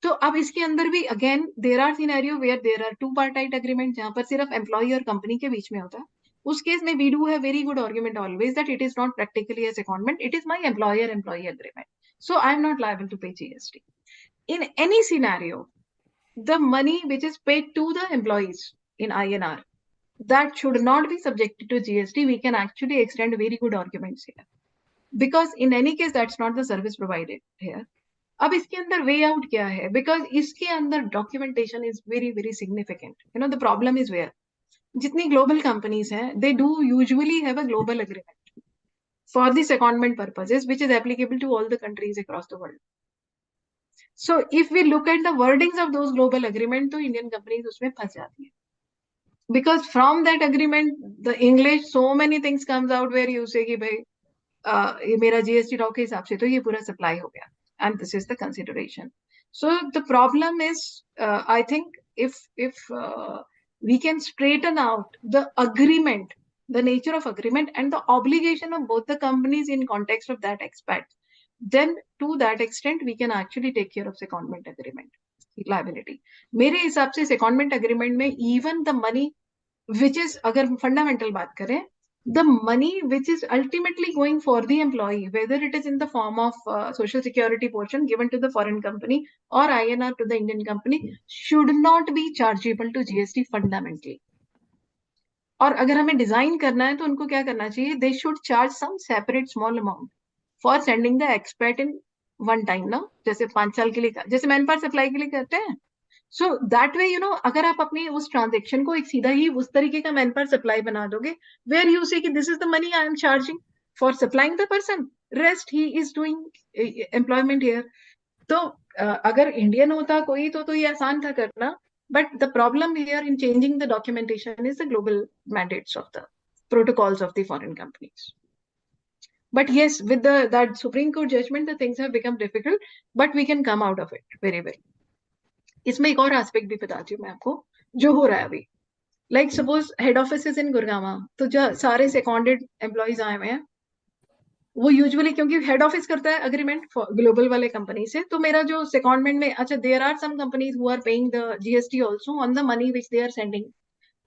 Speaker 3: तो अब इसके अंदर भी again there are scenario where there are two partite agreement जहां पर सिर्फ एम्प्लॉय और कंपनी के बीच में होता है. उस केस में we do have very good argument always that it is not practically a secondment, it is my employer employee agreement. So I am not liable to pay GST. In any scenario, the money which is paid to the employees in INR, that should not be subjected to GST. We can actually extend very good arguments here. Because in any case, that's not the service provided here. अब इसके अंदर way out क्या है? Because इसके अंदर documentation is very very significant. You know the problem is where जितनी global companies हैं they do usually have a global agreement for the secondment purposes which is applicable to all the countries across the world. So if we look at the wordings of those global agreement, तो Indian companies उसमें फंस जाती है. Because from that agreement, the English, so many things comes out where you say कि भाई ये मेरा GST law के हिसाब से तो ये पूरा सप्लाई हो गया. And this is the consideration. So the problem is, I think if we can straighten out the agreement, the nature of agreement and the obligation of both the companies in context of that expat, then to that extent we can actually take care of secondment agreement. liability. मेरे हिसाब से secondment agreement में even the money which is, अगर fundamental बात करें, the money which is ultimately going for the employee, whether it is in the form of social security portion given to the foreign company or INR to the Indian company, should not be chargeable to GST fundamentally. और अगर हमें design करना है तो उनको क्या करना चाहिए, they should charge some separate small amount for sending the expert in one time ना, जैसे 5 साल के लिए, जैसे मैन पावर सप्लाई के लिए करते हैं. सो दैट वे अगर आप अपनी उस ट्रांजेक्शन को एक सीधा ही उस तरीके का मैन पावर सप्लाई बना दोगे, वेयर यू से कि this is the money I am charging for supplying the person, rest he is doing employment here. तो अगर इंडियन होता कोई तो ये आसान था करना. But the problem here in changing the documentation is the global mandates of the protocols of the foreign companies. But yes, with that Supreme Court judgment, the things have become difficult, but we can come out of it very well. इसमें एक और aspect भी बताती हूँ मैं आपको जो हो रहा है अभी. Like suppose head office is in Gurgaon, तो जो सारे seconded employees आए हुए हैं, वो यूजुअली क्योंकि हेड ऑफिस करता है अग्रीमेंट ग्लोबल वाले कंपनी से, तो मेरा जो सेकंडमेंट में, अच्छा there are some companies who are paying the GST also on the money which they are sending,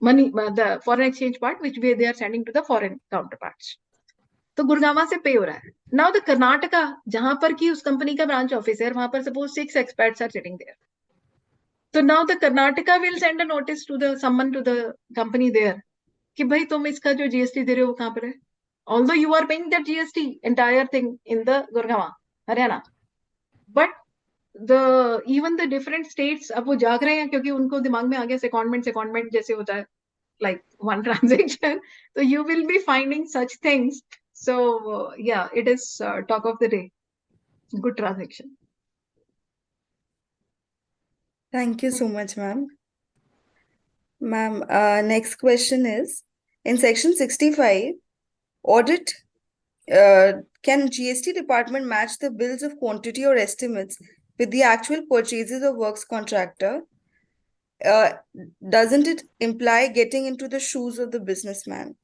Speaker 3: money the foreign exchange part which they are sending to the foreign counterparts. तो गुड़गांव से पे हो रहा है. Now the Karnataka, जहां पर की उस कंपनी का ब्रांच ऑफिस है, वहां पर suppose 6 experts are sitting there. तो now the Karnataka will send a notice to the someone to the company there कि भाई तुम इसका जो जीएसटी दे रहे हो वो कहां पर है, although you are paying that GST entire thing in the Gurgaon, Haryana, but even the different states अब वो जाग रहे हैं क्योंकि उनको दिमाग में आ गया secondment जैसे होता है like one transaction, so you will be finding such things. So yeah, it is talk of the day. Good transaction.
Speaker 4: Thank you so much, ma'am. Ma'am, next question is, in section 65, audit, can GST department match the bills of quantity or estimates with the actual purchases of works contractor? Doesn't it imply getting into the shoes of the businessman?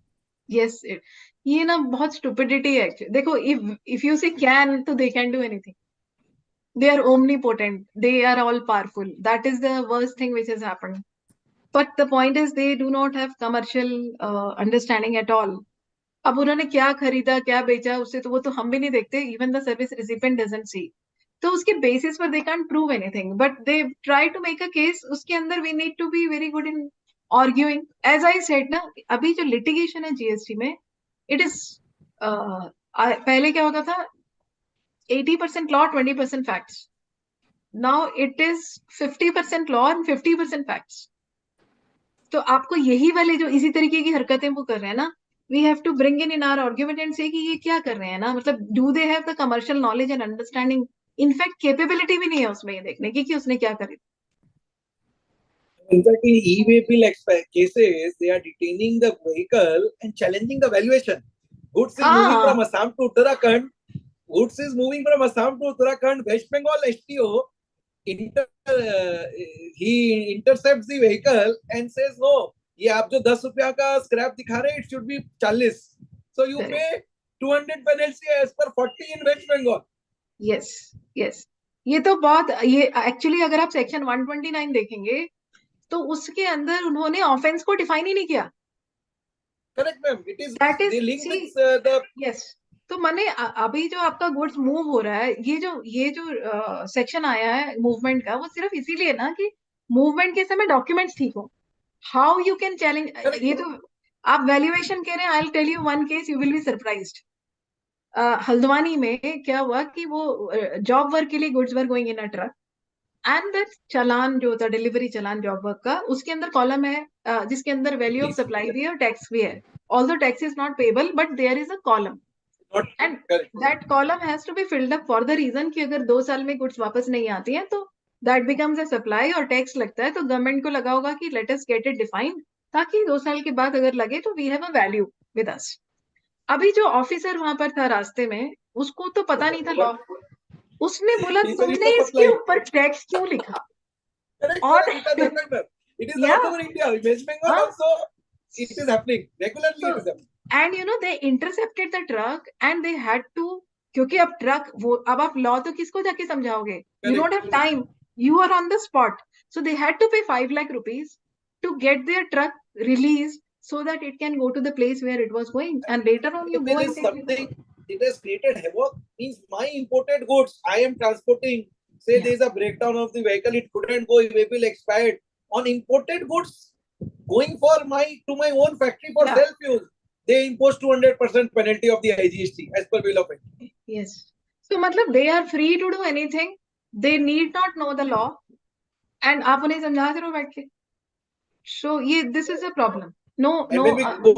Speaker 3: Yes, ये ना बहुत stupidity है actually. देखो, if you say can, तो they can do anything. They are omnipotent. They are all powerful. That is the worst thing which has happened. But the point is they do not have commercial understanding at all. अब उन्होंने क्या खरीदा क्या बेचा उससे तो वो तो हम भी नहीं देखते. Even the service recipient doesn't see. तो उसके basis पर they can't prove anything. But they try to make a case. उसके अंदर we need to be very good in arguing. As I said ना, अभी जो litigation है GST में, it is पहले क्या होता था, 80% law, 20% facts. Now it is 50% law and 50% facts. तो आपको यही वाले जो इसी तरीके की हरकतें वो कर रहे हैं ना, we have to bring in our argument and say कि ये क्या कर रहे हैं ना, मतलब do they have the commercial knowledge and understanding? In fact, capability भी नहीं है उसमें ये देखने की कि उसने क्या करी.
Speaker 5: In fact, in e-way bill cases, they are detaining the vehicle and challenging the valuation. Goods is moving from Assam to Uttarakhand. Goods is moving from Assam to Uttarakhand. West Bengal STO he intercepts the vehicle and says, no, ये आप जो 10 रुपया का scrap दिखा रहे, it should be 40. So you pay 200 penalty as per 40 in West Bengal.
Speaker 3: Yes, yes. ये तो बहुत, ये एक्चुअली अगर आप सेक्शन 129 देखेंगे तो उसके अंदर उन्होंने ऑफेंस को डिफाइन ही नहीं किया.
Speaker 5: Correct, ma'am. It is
Speaker 3: That is,
Speaker 5: they link
Speaker 3: see,
Speaker 5: with the
Speaker 3: yes. तो मैंने अभी जो आपका गुड्स मूव हो रहा है, ये जो सेक्शन आया है मूवमेंट का, वो सिर्फ इसीलिए ना कि मूवमेंट के समय डॉक्यूमेंट्स ठीक हो. हाउ यू कैन चैलेंज, ये तो आप वैल्यूएशन कह रहे हैं. I will tell you one case, you will be surprised. Haldwani में क्या हुआ कि वो जॉब वर्क के लिए goods were going in a truck, and that challan जो होता है डिलीवरी चालान जॉब वर्क का, उसके अंदर कॉलम है जिसके अंदर वैल्यू ऑफ सप्लाई भी है और टैक्स भी है. Although tax is not payable but there is a column, and that column has to be filled up for the reason कि अगर 2 साल में गुड्स वापस नहीं आती हैं तो दैट बिकम्स अ सप्लाई और टैक्स लगता है. तो गवर्नमेंट को लगा होगा कि let us get it defined, ताकि 2 साल के बाद अगर लगे तो we have a value with us. अभी जो ऑफिसर वहां पर था रास्ते में, उसको तो पता नहीं था लॉ. उसने बोला तुमने इसके ऊपर टैक्स क्यों लिखा? और
Speaker 5: it is all over India. West Bengal also it is happening regularly.
Speaker 3: So,
Speaker 5: it is happening.
Speaker 3: And you know they intercepted the truck and they had to, क्योंकि अब ट्रक वो, अब आप लॉ तो किसको जाके समझाओगे? You don't have time. You are on the spot. So they had to pay 5 lakh rupees to get their truck released so that it can go to the place where it was going. And later on, you
Speaker 5: If
Speaker 3: go
Speaker 5: there
Speaker 3: and
Speaker 5: is
Speaker 3: take it.
Speaker 5: something it has created havoc, means my imported goods I am transporting. Say
Speaker 3: Yeah.
Speaker 5: there is a breakdown of the vehicle, it couldn't go, vehicle expired. On imported goods going for to my own factory for
Speaker 3: Yeah.
Speaker 5: self use, they impose 200% penalty of the IGST as per bill of entry.
Speaker 3: Yes. So, matlab, they are free to do anything. They need not know the law. And आप उन्हें समझाते रहो बैठ के. So, this is a problem. No,
Speaker 5: And
Speaker 3: no.
Speaker 5: when we go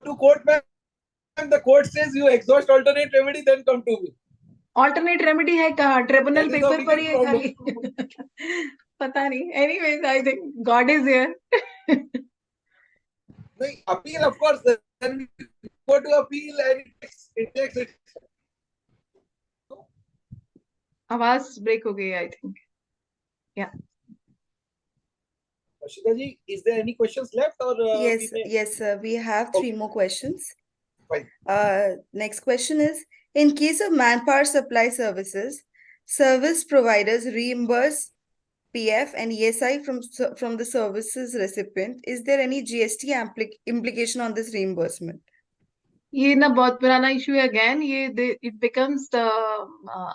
Speaker 5: to court, ma'am, the court says you exhaust alternate remedy, then come to me.
Speaker 3: Alternate remedy है कहाँ? Tribunal
Speaker 5: That is the
Speaker 3: paper पर ही है
Speaker 5: biggest
Speaker 3: खाली. पता नहीं. Anyways, I think God is there.
Speaker 5: No, appeal, of course, then we go to appeal and it takes it.
Speaker 3: आवाज break हो गई, I think. Yeah.
Speaker 5: Ashita ji, is there any questions left or
Speaker 4: Yes,
Speaker 5: we may...
Speaker 4: yes, we have three more questions.
Speaker 5: Fine.
Speaker 4: Next question is, in case of manpower supply services, service providers reimburse PF and ESI from the services recipient. Is there any GST implication on this reimbursement?
Speaker 3: ये ना बहुत पुराना issue है again. ये it becomes the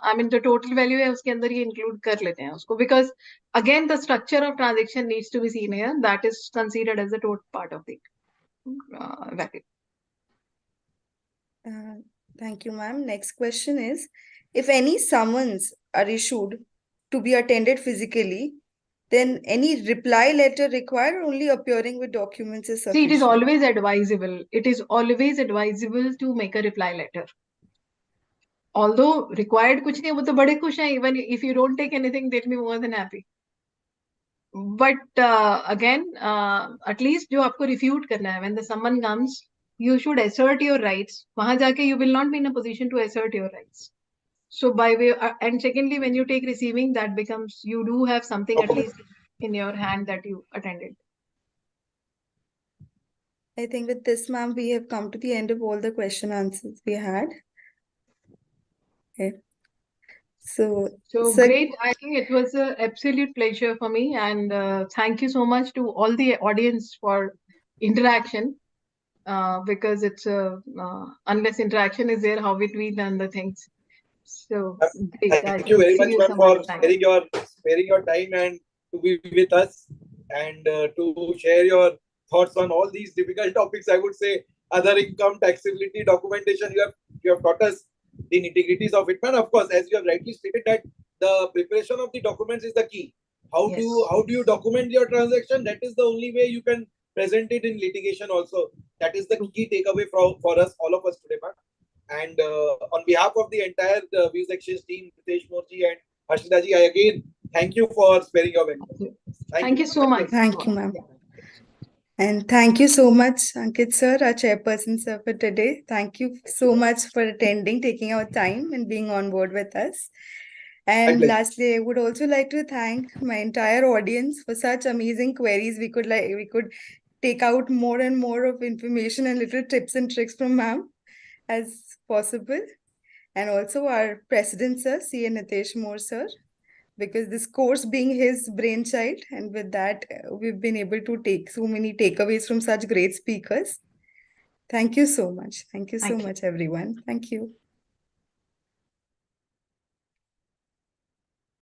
Speaker 3: I mean the total value है उसके अंदर ये include कर लेते हैं उसको, because again the structure of transaction needs to be seen here. That is considered as a total part of the value.
Speaker 4: Thank you, ma'am. Next question is, if any summons are issued to be attended physically, then any reply letter required or only appearing with documents is
Speaker 3: See,
Speaker 4: sufficient?
Speaker 3: it is always advisable. It is always advisable to make a reply letter. Although required कुछ नहीं, वो तो बड़े खुश हैं. Even if you don't take anything, they'll be more than happy. But again, at least जो आपको refute करना है, when the summon comes, you should assert your rights. वहां जाके you will not be in a position to assert your rights. So by way, and secondly, when you take receiving, that becomes, you do have something at least in your hand that you attended.
Speaker 4: I think with this, ma'am, we have come to the end of all the question answers we had. Okay. So sir,
Speaker 3: Great. I think it was an absolute pleasure for me, and thank you so much to all the audience for interaction, because it's unless interaction is there, how will we learn the things? So great.
Speaker 5: Thank you very much, ma'am, for
Speaker 3: Time.
Speaker 5: sparing your time and to be with us and to share your thoughts on all these difficult topics. I would say other income, taxability, documentation. You have taught us the nitty-gritties of it, man. Of course, as you have rightly stated, that the preparation of the documents is the key. How
Speaker 3: Yes.
Speaker 5: do you document your transaction? That is the only way you can present it in litigation also. That is the key takeaway for us, all of us today, man. And on behalf of the entire Views Exchange team, Nitesh Morji and Harshita ji, I again thank you for sparing your time.
Speaker 3: Thank you so much.
Speaker 4: thank you, ma'am. And thank you so much, Ankit sir, our chairperson sir, for today. Thank you so much for attending, taking our time and being on board with us. And lastly, I would also like to thank my entire audience for such amazing queries. We could take out more and more of information and little tips and tricks from ma'am as possible. And also our president sir, C. Nitesh More sir, because this course being his brainchild, and with that we've been able to take so many takeaways from such great speakers. Thank you so much. Thank you so much, everyone. Thank you.